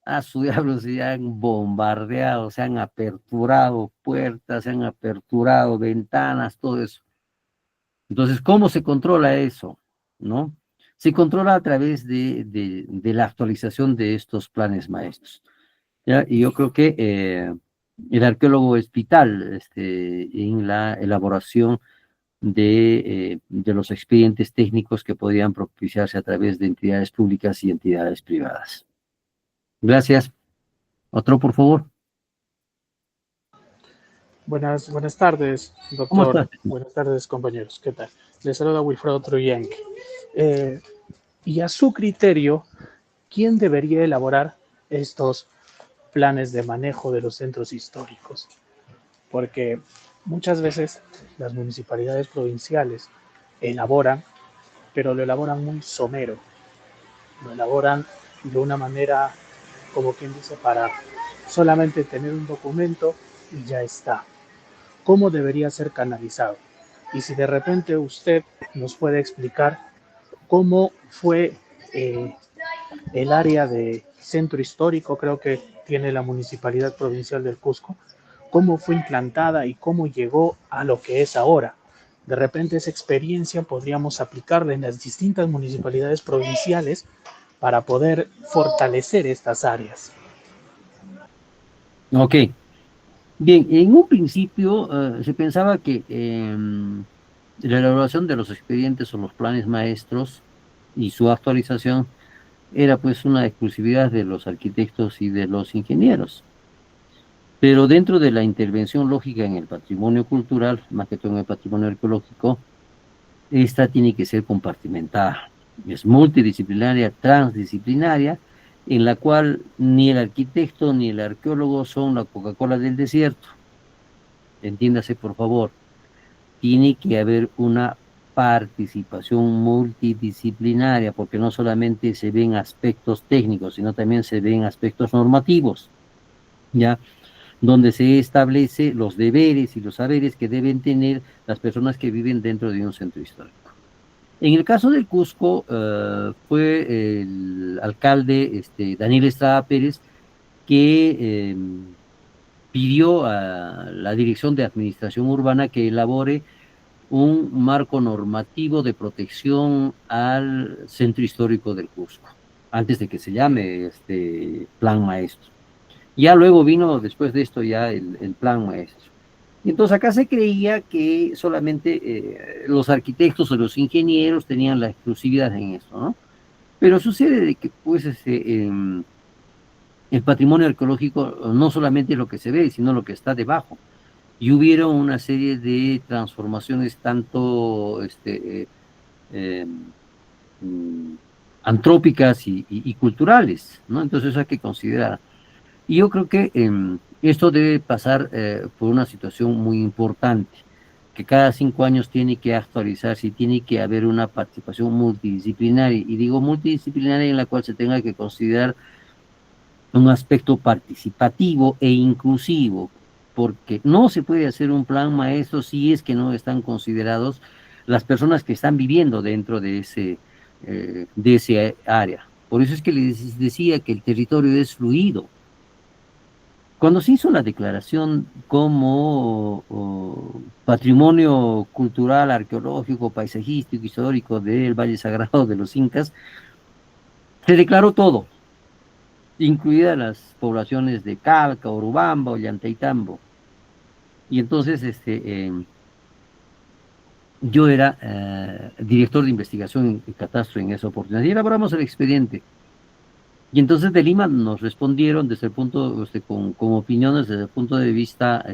a su diablo se han bombardeado, se han aperturado puertas, se han aperturado ventanas, todo eso. Entonces, ¿cómo se controla eso? ¿No? Se controla a través de la actualización de estos planes maestros. ¿Ya? Y yo creo que el arqueólogo es vital en la elaboración de los expedientes técnicos que podrían propiciarse a través de entidades públicas y entidades privadas. Gracias. Otro, por favor. Buenas tardes, ¿Cómo doctor. estás? Buenas tardes, compañeros. ¿Qué tal? Les saluda Wilfredo Truyenque. Y a su criterio, ¿quién debería elaborar estos planes de manejo de los centros históricos? Porque muchas veces las municipalidades provinciales elaboran, pero lo elaboran muy somero. Lo elaboran de una manera, como quien dice, para solamente tener un documento y ya está. ¿Cómo debería ser canalizado? Y si de repente usted nos puede explicar cómo fue el área de centro histórico, creo que tiene la Municipalidad Provincial del Cusco, cómo fue implantada y cómo llegó a lo que es ahora. De repente esa experiencia podríamos aplicarla en las distintas municipalidades provinciales para poder fortalecer estas áreas. Ok. Bien, en un principio se pensaba que la elaboración de los expedientes o los planes maestros y su actualización era pues una exclusividad de los arquitectos y de los ingenieros. Pero dentro de la intervención lógica en el patrimonio cultural, más que todo en el patrimonio arqueológico, esta tiene que ser compartimentada. Es multidisciplinaria, transdisciplinaria, en la cual ni el arquitecto ni el arqueólogo son la Coca-Cola del desierto. Entiéndase, por favor. Tiene que haber una participación multidisciplinaria, porque no solamente se ven aspectos técnicos, sino también se ven aspectos normativos, ¿ya? Donde se establece los deberes y los saberes que deben tener las personas que viven dentro de un centro histórico. En el caso del Cusco, fue el alcalde Daniel Estrada Pérez que pidió a la Dirección de Administración Urbana que elabore un marco normativo de protección al centro histórico del Cusco, antes de que se llame plan maestro. Ya luego vino, después de esto, ya el plan maestro. Y entonces acá se creía que solamente los arquitectos o los ingenieros tenían la exclusividad en esto, ¿no? Pero sucede de que, pues, el patrimonio arqueológico no solamente es lo que se ve, sino lo que está debajo. Y hubieron una serie de transformaciones tanto antrópicas y culturales, ¿no? Entonces eso hay que considerar. Y yo creo que esto debe pasar por una situación muy importante, que cada 5 años tiene que actualizarse y tiene que haber una participación multidisciplinaria. Y digo multidisciplinaria en la cual se tenga que considerar un aspecto participativo e inclusivo, porque no se puede hacer un plan maestro si es que no están considerados las personas que están viviendo dentro de ese área. Por eso es que les decía que el territorio es fluido. Cuando se hizo la declaración como patrimonio cultural, arqueológico, paisajístico, histórico del Valle Sagrado de los Incas, se declaró todo, incluidas las poblaciones de Calca, Urubamba, Ollantaytambo. Y entonces yo era director de investigación y catastro en esa oportunidad, y elaboramos el expediente. Y entonces de Lima nos respondieron desde el punto, con opiniones desde el punto de vista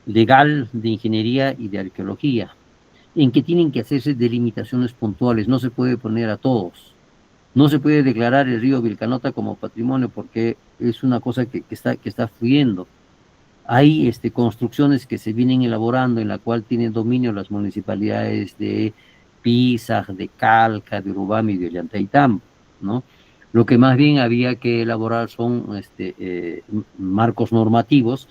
legal, de ingeniería y de arqueología, en que tienen que hacerse delimitaciones puntuales, no se puede poner a todos. No se puede declarar el río Vilcanota como patrimonio porque es una cosa que está fluyendo. Hay construcciones que se vienen elaborando en la cual tienen dominio las municipalidades de Pisac, de Calca, de Urubamba y de Ollantaytambo, ¿no? Lo que más bien había que elaborar son marcos normativos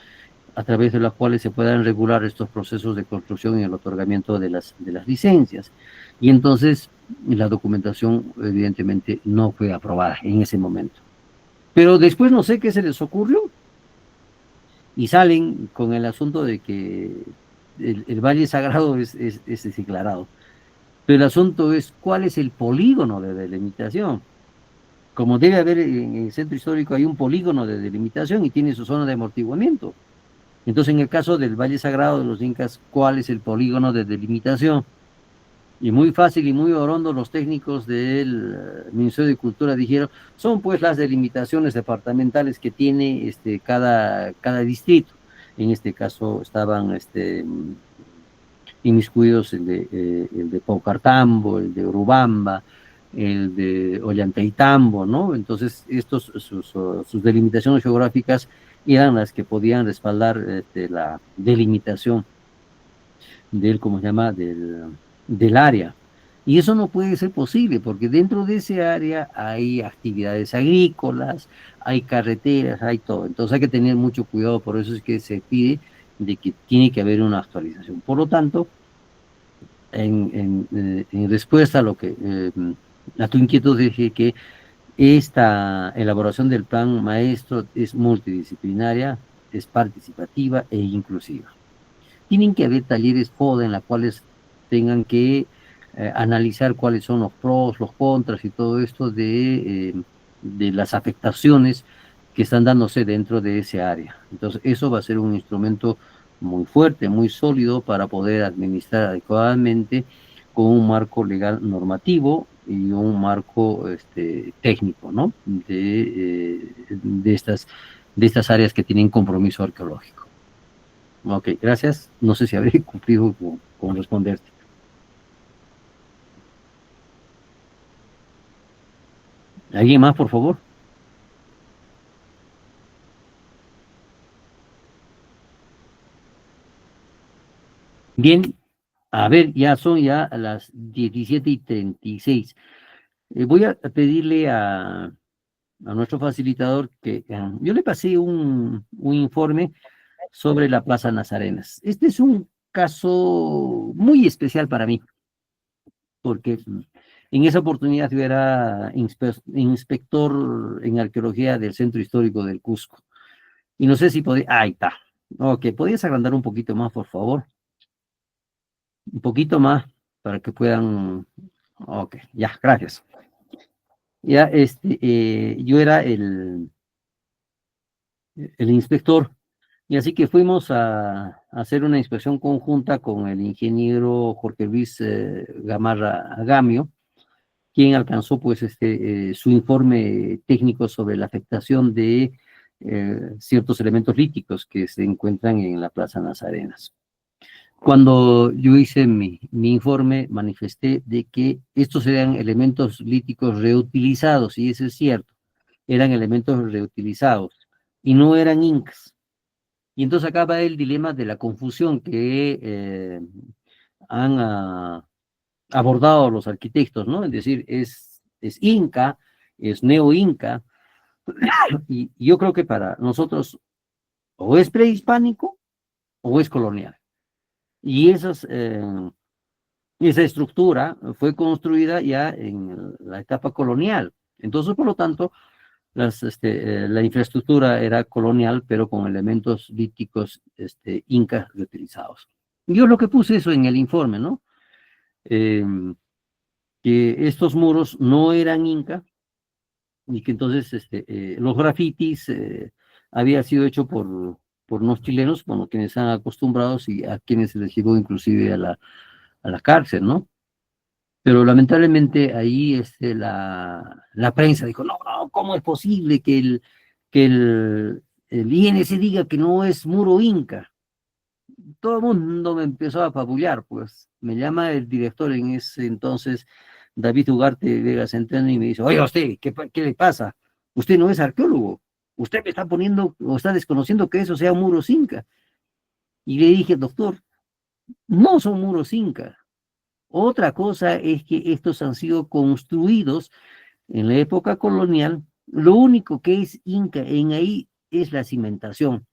a través de los cuales se puedan regular estos procesos de construcción y el otorgamiento de las licencias. Y entonces la documentación evidentemente no fue aprobada en ese momento. Pero después no sé qué se les ocurrió y salen con el asunto de que el Valle Sagrado es declarado. Pero el asunto es cuál es el polígono de delimitación. Como debe haber en el centro histórico, hay un polígono de delimitación y tiene su zona de amortiguamiento. Entonces, en el caso del Valle Sagrado de los Incas, ¿cuál es el polígono de delimitación? Y muy fácil y muy orondo, los técnicos del Ministerio de Cultura dijeron, son pues las delimitaciones departamentales que tiene cada distrito. En este caso estaban inmiscuidos el de Paucartambo, el de Urubamba, el de Ollantaytambo, ¿no? Entonces, sus delimitaciones geográficas eran las que podían respaldar la delimitación del, ¿cómo se llama?, del área. Y eso no puede ser posible, porque dentro de ese área hay actividades agrícolas, hay carreteras, hay todo. Entonces hay que tener mucho cuidado, por eso es que se pide de que tiene que haber una actualización. Por lo tanto, en respuesta a lo que a tu inquietud, dije que esta elaboración del plan maestro es multidisciplinaria, es participativa e inclusiva. Tienen que haber talleres FODA en los cuales tengan que analizar cuáles son los pros, los contras y todo esto de las afectaciones que están dándose dentro de ese área. Entonces, eso va a ser un instrumento muy fuerte, muy sólido para poder administrar adecuadamente con un marco legal normativo y un marco técnico, ¿no? De estas áreas que tienen compromiso arqueológico. Ok, gracias. No sé si habré cumplido con responderte. ¿Alguien más, por favor? Bien, a ver, ya son las 17:36. Voy a pedirle a nuestro facilitador que yo le pasé un informe sobre la Plaza Nazarenas. Este es un caso muy especial para mí, porque en esa oportunidad yo era inspector en arqueología del Centro Histórico del Cusco. Y no sé si podía... Ahí está. Ok, ¿podrías agrandar un poquito más, por favor? Un poquito más para que puedan... Ok, ya, gracias. Ya, yo era el inspector, y así que fuimos a hacer una inspección conjunta con el ingeniero Jorge Luis Gamarra Agamio, quien alcanzó pues su informe técnico sobre la afectación de ciertos elementos líticos que se encuentran en la Plaza Nazarenas. Cuando yo hice mi informe, manifesté de que estos eran elementos líticos reutilizados, y eso es cierto, eran elementos reutilizados, y no eran incas. Y entonces acaba el dilema de la confusión que han abordado los arquitectos, ¿no? Es decir, es inca, es neo-inca, y yo creo que para nosotros o es prehispánico o es colonial. Y esa estructura fue construida ya en la etapa colonial. Entonces, por lo tanto, la infraestructura era colonial, pero con elementos líticos incas reutilizados. Yo lo que puse eso en el informe, ¿no? Que estos muros no eran inca, y que entonces los grafitis había sido hecho por unos chilenos, bueno, quienes están acostumbrados y a quienes se les llevó inclusive a la cárcel, ¿no? Pero lamentablemente ahí la prensa dijo, no, ¿cómo es posible que el INC diga que no es muro inca? Todo el mundo me empezó a apabullar, pues. Me llama el director en ese entonces, David Ugarte Vega Centeno, y me dice, oiga usted, ¿qué le pasa? Usted no es arqueólogo. Usted me está poniendo, o está desconociendo que eso sea muros inca. Y le dije, doctor, no son muros inca. Otra cosa es que estos han sido construidos en la época colonial. Lo único que es inca en ahí es la cimentación,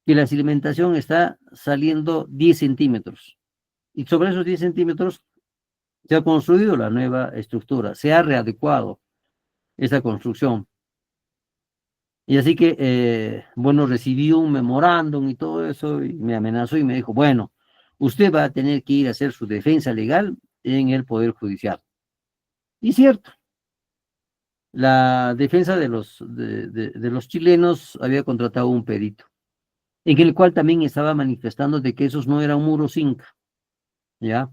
que la cimentación está saliendo 10 centímetros. Y sobre esos 10 centímetros se ha construido la nueva estructura, se ha readecuado esa construcción. Y así que, bueno, recibí un memorándum y todo eso, y me amenazó y me dijo, bueno, usted va a tener que ir a hacer su defensa legal en el Poder Judicial. Y cierto, la defensa de los chilenos había contratado un perito, en el cual también estaba manifestando de que esos no eran muros inca, ¿ya?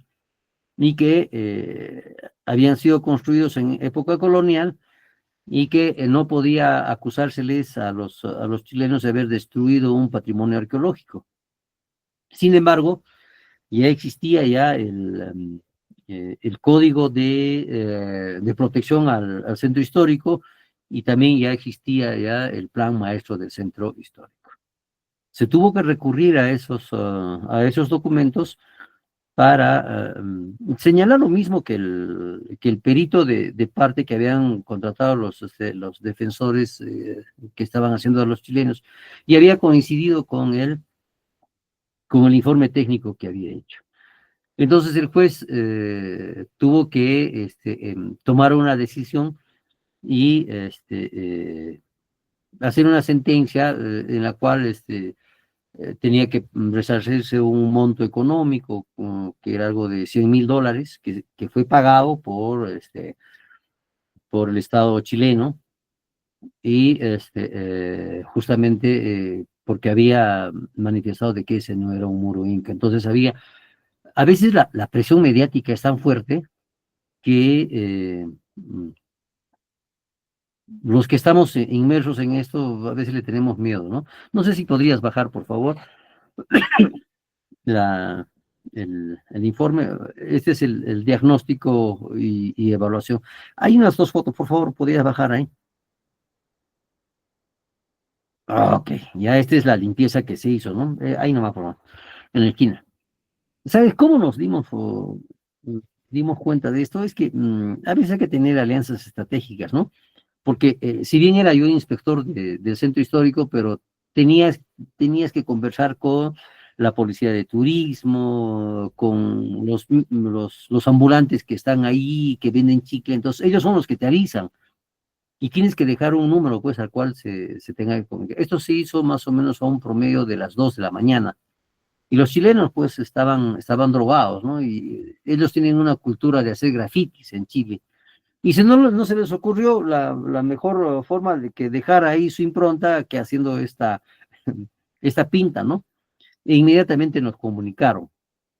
Y que habían sido construidos en época colonial y que no podía acusárseles a los chilenos de haber destruido un patrimonio arqueológico. Sin embargo, ya existía ya el código de protección al centro histórico y también ya existía ya el plan maestro del centro histórico. Se tuvo que recurrir a esos documentos para señalar lo mismo que el perito de parte que habían contratado los defensores que estaban haciendo a los chilenos, y había coincidido con el informe técnico que había hecho. Entonces el juez tuvo que tomar una decisión y hacer una sentencia en la cual tenía que resarcirse un monto económico, que era algo de $100,000, que fue pagado por el Estado chileno, y justamente porque había manifestado de que ese no era un muro inca. Entonces a veces la presión mediática es tan fuerte que los que estamos inmersos en esto a veces le tenemos miedo, ¿no? No sé si podrías bajar, por favor, el informe. Este es el diagnóstico y evaluación. Hay unas 2 fotos, por favor, podrías bajar ahí. Ok, ya esta es la limpieza que se hizo, ¿no? Ahí nomás, por favor, en la esquina. ¿Sabes cómo nos dimos cuenta de esto? Es que a veces hay que tener alianzas estratégicas, ¿no? Porque si bien era yo inspector del centro histórico, pero tenías que conversar con la policía de turismo, con los ambulantes que están ahí, que venden chicle. Entonces ellos son los que te avisan y tienes que dejar un número pues al cual se tenga que comunicar. Esto se hizo más o menos a un promedio de las 2 de la mañana. Y los chilenos pues estaban drogados, ¿no? Y ellos tienen una cultura de hacer grafitis en Chile. Y si no se les ocurrió la mejor forma de que dejar ahí su impronta que haciendo esta pinta, ¿no? E inmediatamente nos comunicaron,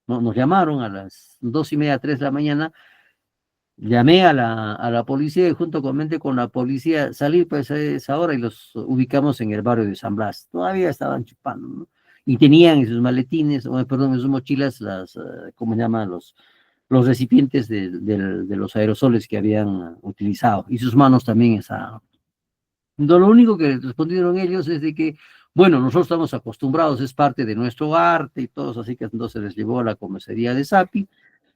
¿no? Nos llamaron a las 2:30, 3 de la mañana. Llamé a la policía y juntamente con la policía salí pues a esa hora y los ubicamos en el barrio de San Blas. Todavía estaban chupando, ¿no? Y tenían en sus maletines, perdón, en sus mochilas ¿cómo se llaman? Los recipientes de los aerosoles que habían utilizado, y sus manos también estaban. Lo único que respondieron ellos es de que, bueno, nosotros estamos acostumbrados, es parte de nuestro arte y todos, así que entonces les llevó a la comisaría de Sapi,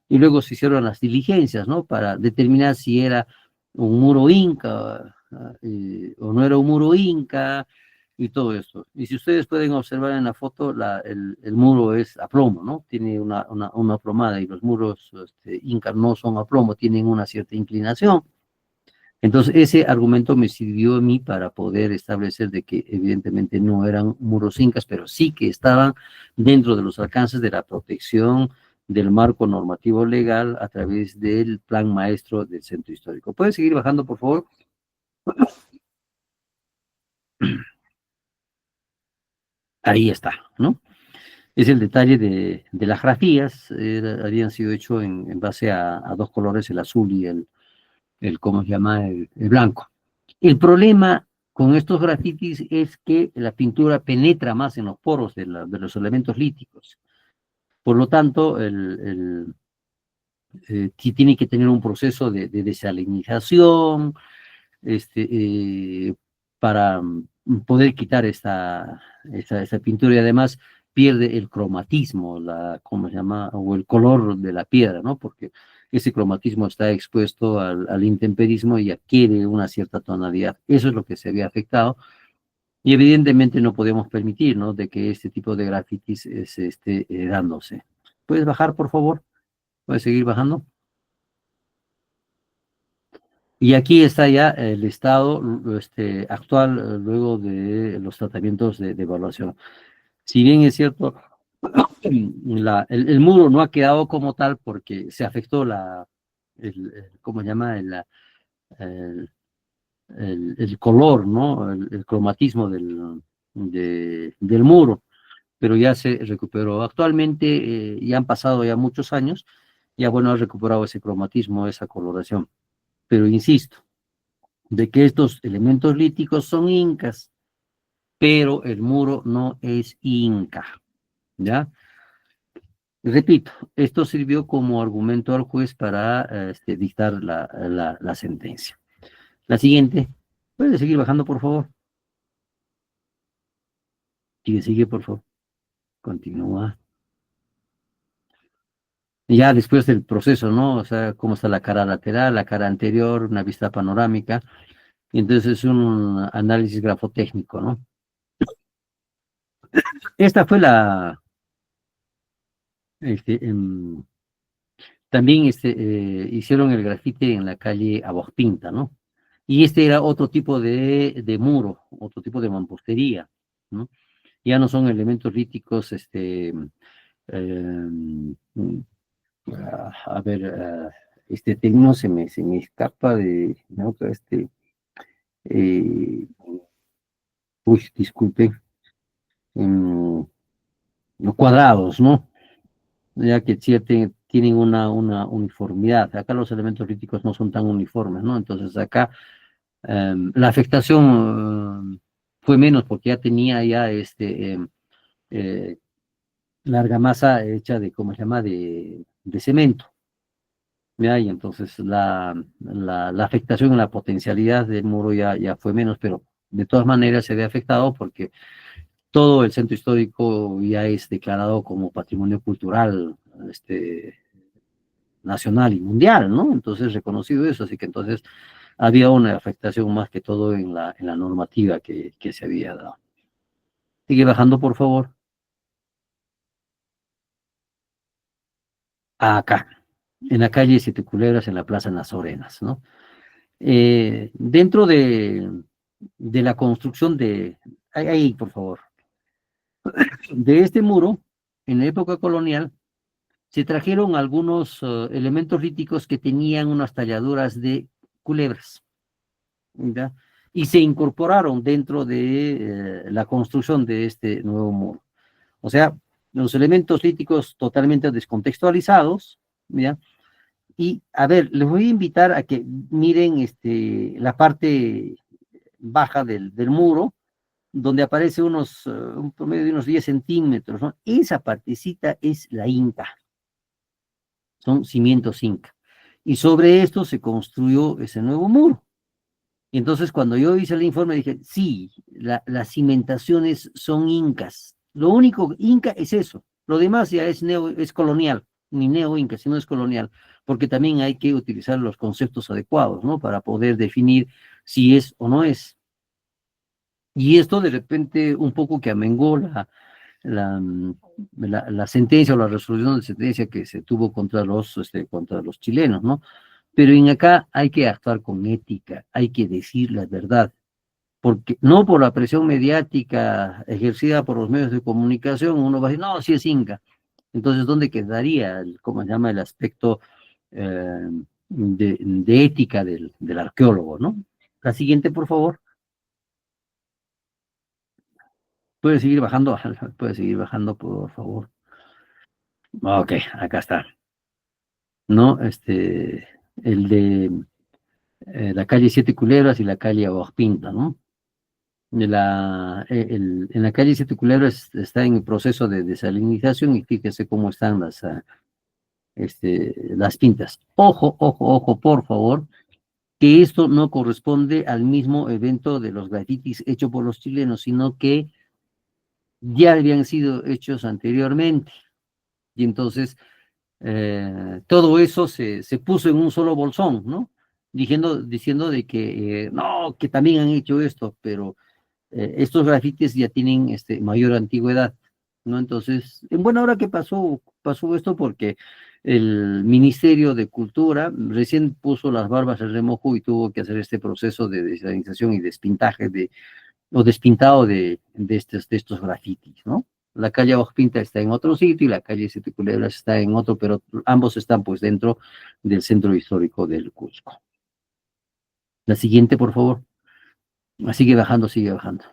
y luego se hicieron las diligencias, ¿no? Para determinar si era un muro inca o no era un muro inca, y todo esto. Y si ustedes pueden observar en la foto, el muro es a plomo, ¿no? Tiene una plomada, y los muros incas no son a plomo, tienen una cierta inclinación. Entonces, ese argumento me sirvió a mí para poder establecer de que evidentemente no eran muros incas, pero sí que estaban dentro de los alcances de la protección del marco normativo legal a través del plan maestro del centro histórico. ¿Pueden seguir bajando, por favor? Ahí está, ¿no? Es el detalle de las grafías. Habían sido hechos en base a 2 colores, el azul y ¿cómo se llama? El blanco. El problema con estos grafitis es que la pintura penetra más en los poros de los elementos líticos. Por lo tanto, tiene que tener un proceso de desalinización para poder quitar esta pintura, y además pierde el cromatismo, ¿cómo se llama? O el color de la piedra, ¿no? Porque ese cromatismo está expuesto al intemperismo y adquiere una cierta tonalidad. Eso es lo que se había afectado. Y evidentemente no podemos permitir, ¿no? De que este tipo de grafitis se esté dándose. ¿Puedes bajar, por favor? ¿Puedes seguir bajando? Y aquí está ya el estado actual luego de los tratamientos de evaluación. Si bien es cierto, el muro no ha quedado como tal porque se afectó ¿cómo se llama? El color, ¿no? El cromatismo del muro, pero ya se recuperó. Actualmente ya han pasado ya muchos años, ya bueno, ha recuperado ese cromatismo, esa coloración. Pero insisto, de que estos elementos líticos son incas, pero el muro no es inca, ¿ya? Repito, esto sirvió como argumento al juez para dictar la sentencia. La siguiente, ¿puede seguir bajando, por favor? Sigue, por favor. Continúa. Ya después del proceso, ¿no? O sea, cómo está la cara lateral, la cara anterior, una vista panorámica. Y entonces es un análisis grafotécnico, ¿no? Esta fue también hicieron el grafite en la calle Abogpinta, ¿no? Y este era otro tipo de muro, otro tipo de mampostería, ¿no? Ya no son elementos líticos, a ver, este término se me escapa ¿no? Disculpe, cuadrados, ¿no? Ya que tienen una uniformidad. Acá los elementos líticos no son tan uniformes, ¿no? Entonces acá la afectación fue menos porque ya tenía la argamasa hecha ¿cómo se llama? De cemento. ¿Ya? Y entonces la afectación en la potencialidad del muro ya fue menos, pero de todas maneras se ve afectado porque todo el centro histórico ya es declarado como patrimonio cultural nacional y mundial, ¿no? Entonces reconocido eso, así que entonces había una afectación más que todo en la normativa que se había dado. Sigue bajando, por favor. Acá, en la calle Siete Culebras, en la Plaza Nazorenas, ¿no? Dentro de la construcción ahí, por favor, de este muro, en la época colonial, se trajeron algunos elementos líticos que tenían unas talladuras de culebras, ¿ya? Y se incorporaron dentro de la construcción de este nuevo muro. O sea, los elementos líticos totalmente descontextualizados, ¿ya? Y, a ver, les voy a invitar a que miren la parte baja del muro, donde aparece un promedio de unos 10 centímetros, ¿no? Esa partecita es la inca. Son cimientos inca. Y sobre esto se construyó ese nuevo muro. Y entonces cuando yo hice el informe dije, sí, las cimentaciones son incas. Lo único inca es eso. Lo demás ya es colonial, ni neo-inca, sino es colonial, porque también hay que utilizar los conceptos adecuados, ¿no? Para poder definir si es o no es. Y esto de repente un poco que amengó la sentencia o la resolución de sentencia que se tuvo contra los chilenos, ¿no? Pero en acá hay que actuar con ética, hay que decir la verdad, porque no por la presión mediática ejercida por los medios de comunicación uno va a decir, no, sí es inca. Entonces, ¿dónde quedaría, cómo se llama, el aspecto de ética del arqueólogo, ¿no? La siguiente, por favor. Puede seguir bajando, puede seguir bajando, por favor. Ok, acá está. ¿No? El de la calle Siete Culebras y la calle Pinta, ¿no? En la calle Siete Culebras está en el proceso de desalinización y fíjese cómo están las pintas. Ojo, ojo, ojo, por favor, que esto no corresponde al mismo evento de los grafitis hechos por los chilenos, sino que ya habían sido hechos anteriormente. Y entonces todo eso se puso en un solo bolsón, ¿no? Diciendo de que no, que también han hecho esto, pero estos grafitis ya tienen mayor antigüedad, ¿no? Entonces, en buena hora que pasó esto porque el Ministerio de Cultura recién puso las barbas al remojo y tuvo que hacer este proceso de desalinización y despintaje o despintado de estos grafitis, ¿no? La calle Pinta está en otro sitio y la calle Siete Culebras está en otro, pero ambos están pues dentro del centro histórico del Cusco. La siguiente, por favor. Sigue bajando, sigue bajando.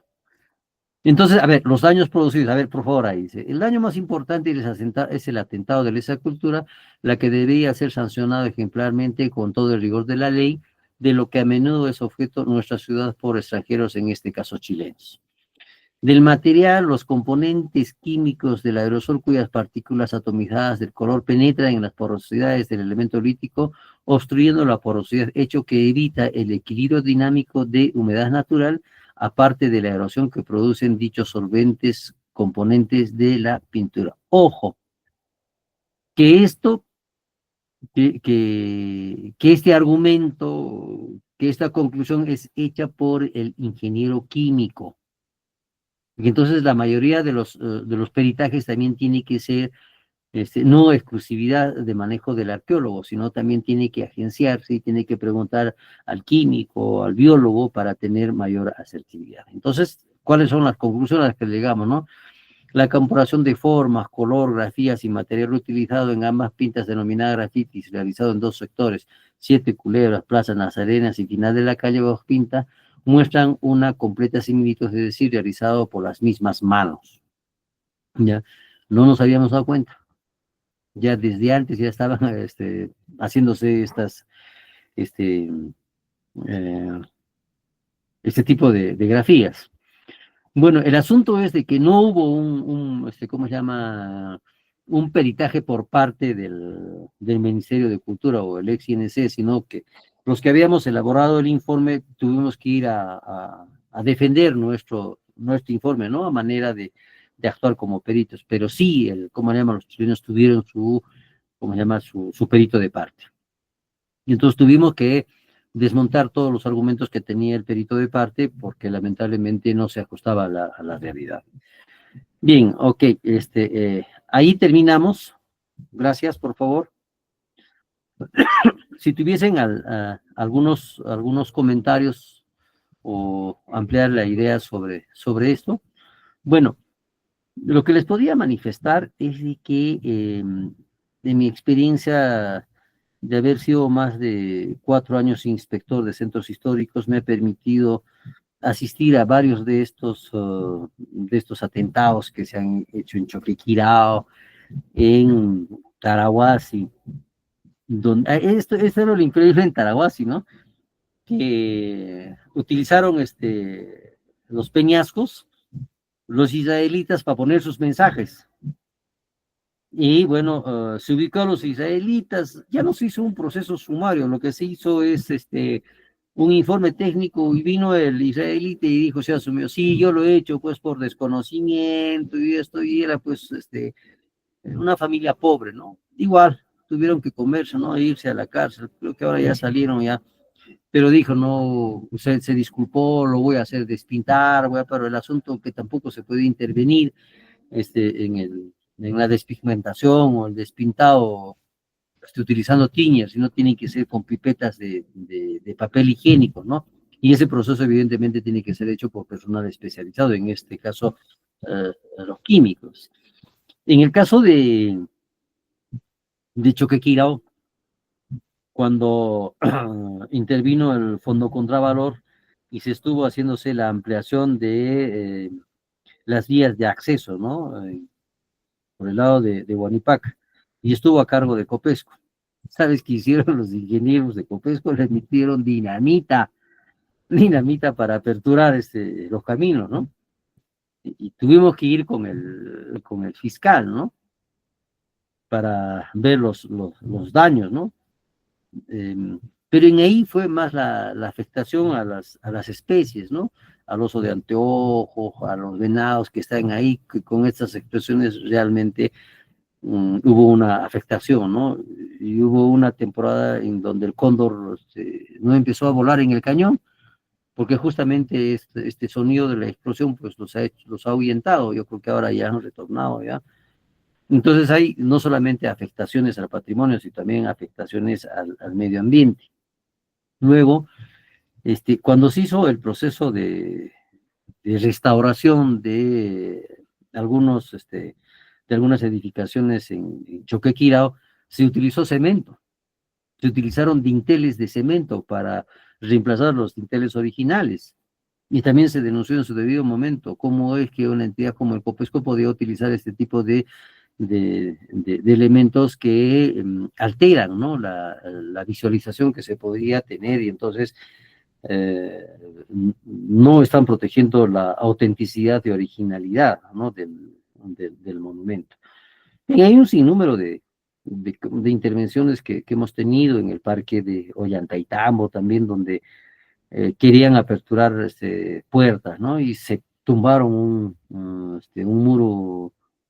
Entonces, a ver, los daños producidos, a ver, por favor, ahí dice, el daño más importante es el atentado de lesa cultura, la que debería ser sancionado ejemplarmente con todo el rigor de la ley, de lo que a menudo es objeto nuestra ciudad por extranjeros, en este caso chilenos. Del material, los componentes químicos del aerosol cuyas partículas atomizadas del color penetran en las porosidades del elemento lítico, obstruyendo la porosidad, hecho que evita el equilibrio dinámico de humedad natural, aparte de la erosión que producen dichos solventes componentes de la pintura. Ojo, que este argumento, que esta conclusión es hecha por el ingeniero químico. Y entonces la mayoría de los peritajes también tiene que ser no exclusividad de manejo del arqueólogo, sino también tiene que agenciarse y tiene que preguntar al químico, al biólogo, para tener mayor asertividad. Entonces, ¿cuáles son las conclusiones a las que llegamos, no? La comparación de formas, color, grafías y material utilizado en ambas pintas denominadas grafitis, realizado en dos sectores, Siete Culebras, Plaza Nazarenas y final de la calle Pinta, muestran una completa similitud, es decir, realizado por las mismas manos. ¿Ya? No nos habíamos dado cuenta. Ya desde antes ya estaban haciéndose este tipo de grafías. Bueno, el asunto es de que no hubo ¿cómo se llama? Un peritaje por parte del Ministerio de Cultura o el ex-INC, sino que los que habíamos elaborado el informe tuvimos que ir a defender nuestro informe, ¿no? A manera de actuar como peritos, pero sí, ¿cómo se llama? Los chilenos tuvieron su perito de parte. Y entonces tuvimos que desmontar todos los argumentos que tenía el perito de parte, porque lamentablemente no se ajustaba a la realidad. Bien, ok, ahí terminamos. Gracias, por favor. Si tuviesen algunos comentarios o ampliar la idea sobre esto. Bueno, lo que les podía manifestar es de que de mi experiencia de haber sido más de 4 años inspector de centros históricos, me ha permitido asistir a varios de estos atentados que se han hecho en Choquequirao, en Tarahuasi. Esto era lo increíble en Tarahuasi, ¿no? Que utilizaron los peñascos, los israelitas, para poner sus mensajes. Y bueno, se ubicó a los israelitas, ya no se hizo un proceso sumario, lo que se hizo es un informe técnico, y vino el israelita y dijo, se asumió, sí, yo lo he hecho pues por desconocimiento y esto, y era pues una familia pobre, ¿no? Igual, tuvieron que comerse, ¿no? E irse a la cárcel, creo que ahora ya salieron ya, pero dijo, no, se disculpó, lo voy a hacer despintar, pero el asunto que tampoco se puede intervenir en la despigmentación o el despintado utilizando tiñas, sino tienen que ser con pipetas de papel higiénico, ¿no? Y ese proceso evidentemente tiene que ser hecho por personal especializado, en este caso los químicos. En el caso de Choquequirao, cuando intervino el Fondo Contravalor y se estuvo haciéndose la ampliación de las vías de acceso, ¿no? Por el lado de Huanipac, y estuvo a cargo de Copesco. ¿Sabes qué hicieron los ingenieros de Copesco? Le metieron dinamita para aperturar los caminos, ¿no? Y tuvimos que ir con el fiscal, ¿no? Para ver los daños, ¿no? Pero en ahí fue más la afectación a las especies, ¿no? al oso de anteojo, a los venados que están ahí, que con estas expresiones realmente hubo una afectación, ¿no? Y hubo una temporada en donde el cóndor no empezó a volar en el cañón, porque justamente este sonido de la explosión pues los ha ahuyentado. Yo creo que ahora ya han retornado, ¿ya? Entonces hay no solamente afectaciones al patrimonio, sino también afectaciones al medio ambiente. Luego, cuando se hizo el proceso de restauración de algunas edificaciones en Choquequirao, se utilizó cemento. Se utilizaron dinteles de cemento para reemplazar los dinteles originales. Y también se denunció en su debido momento cómo es que una entidad como el Copesco podía utilizar este tipo de elementos que alteran, ¿no? la visualización que se podría tener, y entonces no están protegiendo la autenticidad y originalidad, ¿no? del monumento. Y hay un sinnúmero de intervenciones que hemos tenido en el parque de Ollantaytambo también, donde querían aperturar puertas, ¿no? Y se tumbaron un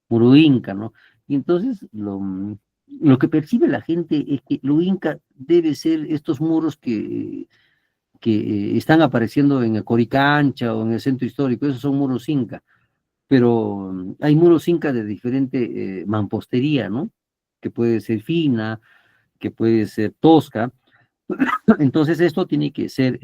muro inca, ¿no? Y entonces lo que percibe la gente es que lo inca debe ser estos muros que están apareciendo en el Coricancha o en el centro histórico. Esos son muros inca, pero hay muros inca de diferente mampostería, ¿no? Que puede ser fina, que puede ser tosca. Entonces esto tiene que ser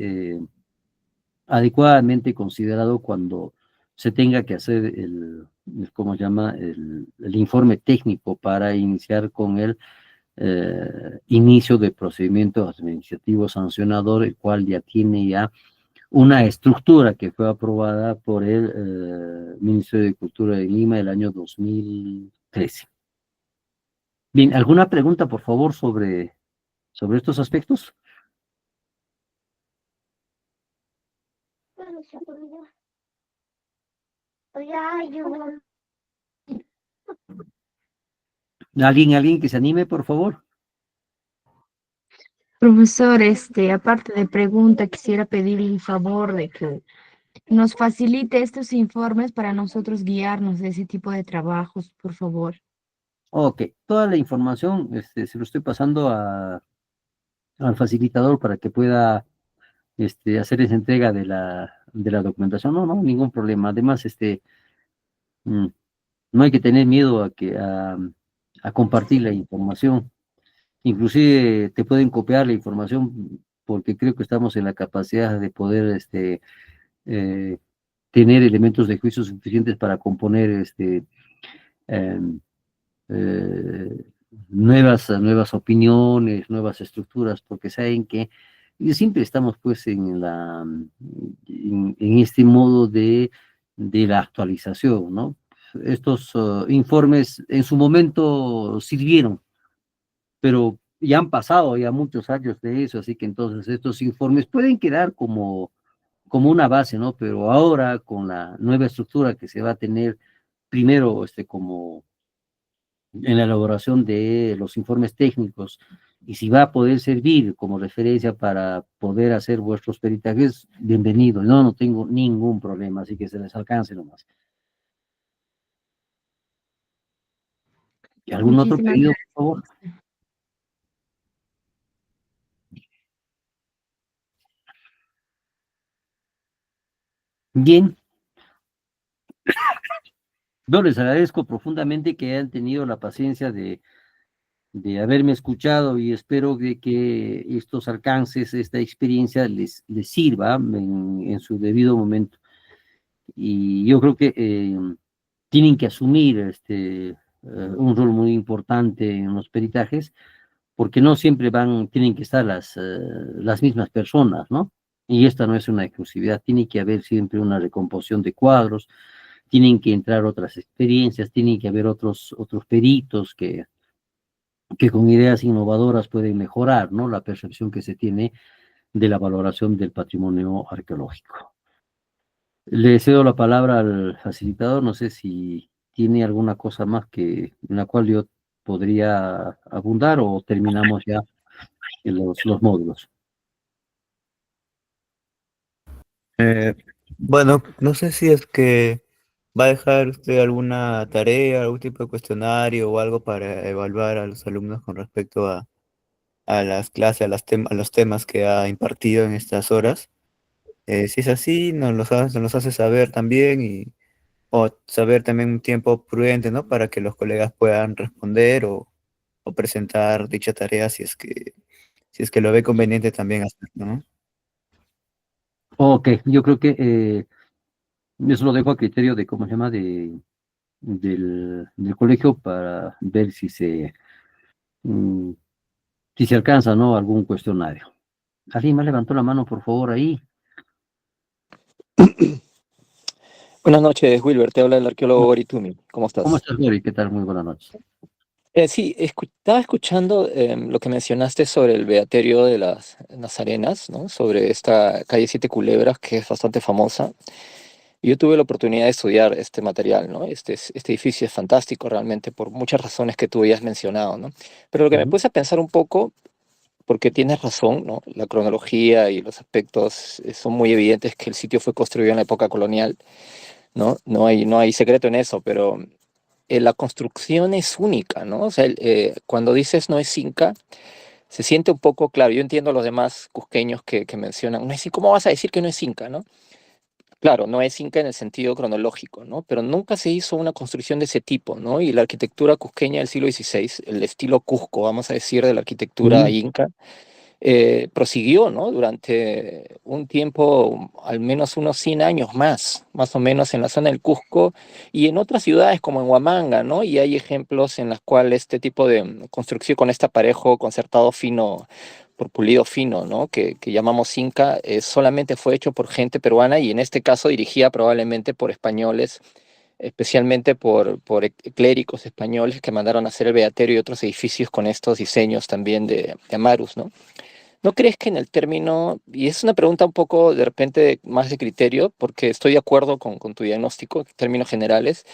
adecuadamente considerado cuando se tenga que hacer ¿cómo se llama? El informe técnico para iniciar con el inicio del procedimiento administrativo sancionador, el cual ya tiene una estructura que fue aprobada por el Ministerio de Cultura de Lima el año 2013. Bien, ¿alguna pregunta, por favor, sobre estos aspectos? ¿Alguien que se anime, por favor? Profesor, aparte de pregunta, quisiera pedirle un favor de que nos facilite estos informes para nosotros guiarnos de ese tipo de trabajos, por favor. Ok, toda la información se lo estoy pasando al facilitador para que pueda hacer esa entrega de la documentación. No, ningún problema. Además, no hay que tener miedo a compartir la información. Inclusive te pueden copiar la información, porque creo que estamos en la capacidad de poder tener elementos de juicio suficientes para componer em, eh, nuevas opiniones, nuevas estructuras, porque saben que siempre estamos pues en este modo de la actualización, ¿no? Estos informes en su momento sirvieron, pero ya han pasado ya muchos años de eso, así que entonces estos informes pueden quedar como una base, ¿no? Pero ahora con la nueva estructura que se va a tener, primero como en la elaboración de los informes técnicos, y si va a poder servir como referencia para poder hacer vuestros peritajes, bienvenido. No tengo ningún problema, así que se les alcance nomás. ¿Y algún otro Muchísimas pedido, gracias. por favor? Bien. Yo les agradezco profundamente que hayan tenido la paciencia de haberme escuchado, y espero que estos alcances, esta experiencia les sirva en su debido momento. Y yo creo que tienen que asumir un rol muy importante en los peritajes, porque no siempre tienen que estar las mismas personas, ¿no? Y esta no es una exclusividad, tiene que haber siempre una recomposición de cuadros, tienen que entrar otras experiencias, tienen que haber otros peritos que con ideas innovadoras pueden mejorar, ¿no? La percepción que se tiene de la valoración del patrimonio arqueológico. Le cedo la palabra al facilitador, no sé si tiene alguna cosa más en la cual yo podría abundar, o terminamos ya en los módulos. Bueno, no sé si es que va a dejar usted alguna tarea, algún tipo de cuestionario o algo para evaluar a los alumnos con respecto a las clases, a los temas que ha impartido en estas horas. Si es así, nos los hace saber también o saber también un tiempo prudente, ¿no? Para que los colegas puedan responder o presentar dicha tarea si es que lo ve conveniente también hacerlo, ¿no? Ok, yo creo que eso lo dejo a criterio de, ¿cómo se llama?, del colegio para ver mm, si se alcanza, ¿no?, algún cuestionario. ¿Alguien más levantó la mano, por favor, ahí? Buenas noches, Wilber. Te habla el arqueólogo Gori Tumi. ¿Cómo ¿Cómo estás? estás, Gori? ¿Qué tal? Muy buenas noches. Sí, estaba escuchando lo que mencionaste sobre el Beaterio de las Nazarenas, ¿no? Sobre esta calle Siete Culebras, que es bastante famosa. Y yo tuve la oportunidad de estudiar este material, ¿no? Este edificio es fantástico realmente por muchas razones que tú ya has mencionado, ¿no? Pero lo que me puse a pensar un poco, porque tienes razón, ¿no? La cronología y los aspectos son muy evidentes que el sitio fue construido en la época colonial, ¿no? No hay secreto en eso, pero la construcción es única, ¿no? O sea, cuando dices no es inca, se siente un poco claro. Yo entiendo a los demás cusqueños que mencionan, no es, ¿cómo vas a decir que no es inca, no? Claro, no es inca en el sentido cronológico, ¿no? Pero nunca se hizo una construcción de ese tipo, ¿no? Y la arquitectura cusqueña del siglo XVI, el estilo Cusco, vamos a decir, de la arquitectura inca, prosiguió, ¿no? Durante un tiempo, al menos unos 100 años más o menos en la zona del Cusco y en otras ciudades como en Huamanga, ¿no? Y hay ejemplos en las cuales este tipo de construcción con este aparejo concertado fino, por pulido fino, ¿no? Que llamamos Inca, solamente fue hecho por gente peruana y en este caso dirigida probablemente por españoles, especialmente por clérigos españoles que mandaron a hacer el Beaterio y otros edificios con estos diseños también de Amarus, ¿no? ¿No crees que en el término, y es una pregunta un poco de repente más de criterio, porque estoy de acuerdo con tu diagnóstico en términos generales,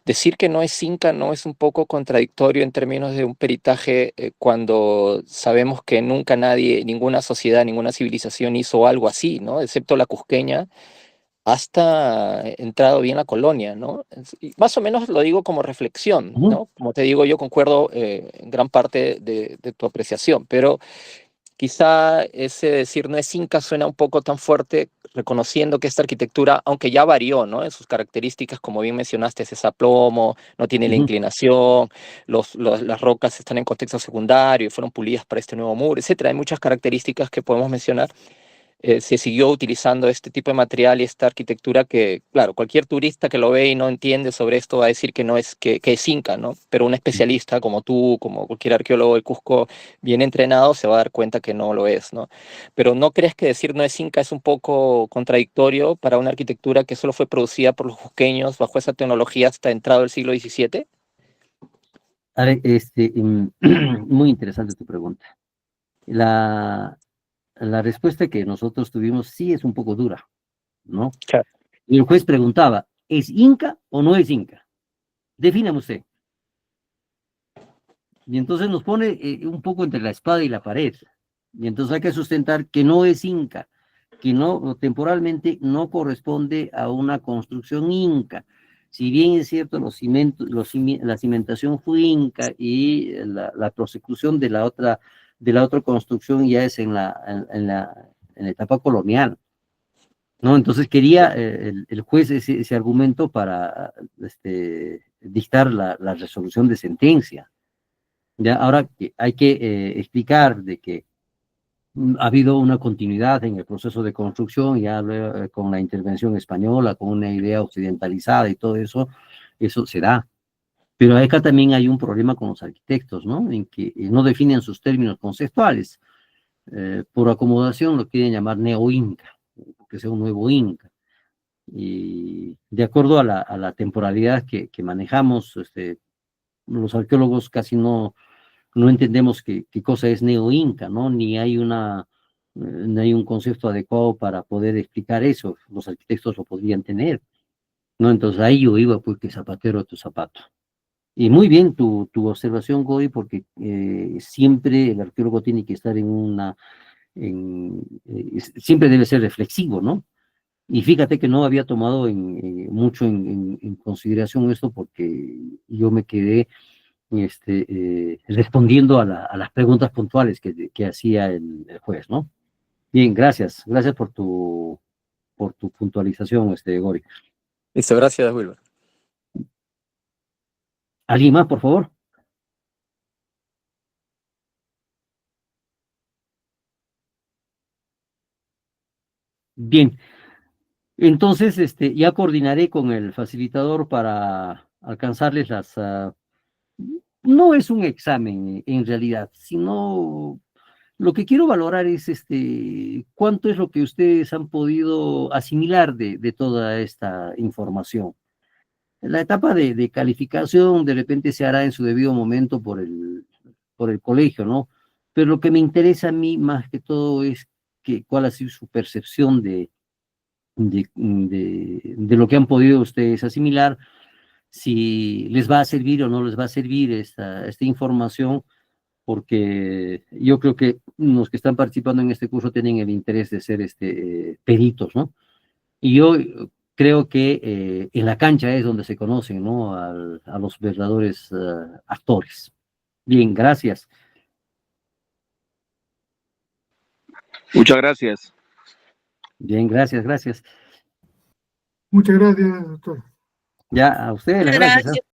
decir que no es inca no es un poco contradictorio en términos de un peritaje cuando sabemos que nunca nadie, ninguna sociedad, ninguna civilización hizo algo así, ¿no? Excepto la cusqueña, hasta entrado bien la colonia, ¿no? Y más o menos lo digo como reflexión, ¿no? Como te digo, yo concuerdo en gran parte de tu apreciación, pero quizá ese decir no es inca suena un poco tan fuerte, reconociendo que esta arquitectura, aunque ya varió, ¿no? En sus características, como bien mencionaste, es esa plomo, no tiene la inclinación, las rocas están en contexto secundario y fueron pulidas para este nuevo muro, etcétera. Hay muchas características que podemos mencionar. Se siguió utilizando este tipo de material y esta arquitectura que, claro, cualquier turista que lo ve y no entiende sobre esto va a decir que no es, que es inca, ¿no? Pero un especialista como tú, como cualquier arqueólogo de Cusco bien entrenado, se va a dar cuenta que no lo es, ¿no? Pero ¿no crees que decir no es inca es un poco contradictorio para una arquitectura que solo fue producida por los cusqueños bajo esa tecnología hasta entrado el siglo XVII? A ver, muy interesante tu pregunta. La respuesta que nosotros tuvimos sí es un poco dura, ¿no? Claro. Y el juez preguntaba, ¿es inca o no es inca? Defíname usted. Y entonces nos pone un poco entre la espada y la pared. Y entonces hay que sustentar que no es inca, que no, temporalmente no corresponde a una construcción inca. Si bien es cierto, la cimentación fue inca y la prosecución de la otra construcción ya es en la etapa colonial, ¿no? Entonces quería el juez ese argumento para dictar la resolución de sentencia. Ya, ahora hay que explicar de que ha habido una continuidad en el proceso de construcción, ya con la intervención española, con una idea occidentalizada y todo eso, eso se da. Pero acá también hay un problema con los arquitectos, ¿no? En que no definen sus términos conceptuales. Por acomodación lo quieren llamar neo-inca, que sea un nuevo inca. Y de acuerdo a la temporalidad que manejamos, los arqueólogos casi no entendemos qué cosa es neo-inca, ¿no? Ni hay ni hay un concepto adecuado para poder explicar eso. Los arquitectos lo podrían tener, ¿no? Entonces ahí yo iba, pues, que zapatero a tu zapato. Y muy bien tu observación, Goy, porque siempre el arqueólogo tiene que estar siempre debe ser reflexivo, ¿no? Y fíjate que no había tomado mucho en consideración esto porque yo me quedé respondiendo a las preguntas puntuales que hacía el juez, ¿no? Bien, gracias. Gracias por tu puntualización, Gori. Listo, gracias, Wilber. ¿Alguien más, por favor? Bien. Entonces, ya coordinaré con el facilitador para alcanzarles no es un examen en realidad, sino lo que quiero valorar es cuánto es lo que ustedes han podido asimilar de toda esta información. La etapa de calificación de repente se hará en su debido momento por el colegio, ¿no? Pero lo que me interesa a mí más que todo es cuál ha sido su percepción de lo que han podido ustedes asimilar, si les va a servir o no les va a servir esta información, porque yo creo que los que están participando en este curso tienen el interés de ser peritos, ¿no? Y yo creo que en la cancha es donde se conocen, ¿no? A los verdaderos actores. Bien, gracias. Muchas gracias. Bien, gracias. Muchas gracias, doctor. Ya, a ustedes las gracias.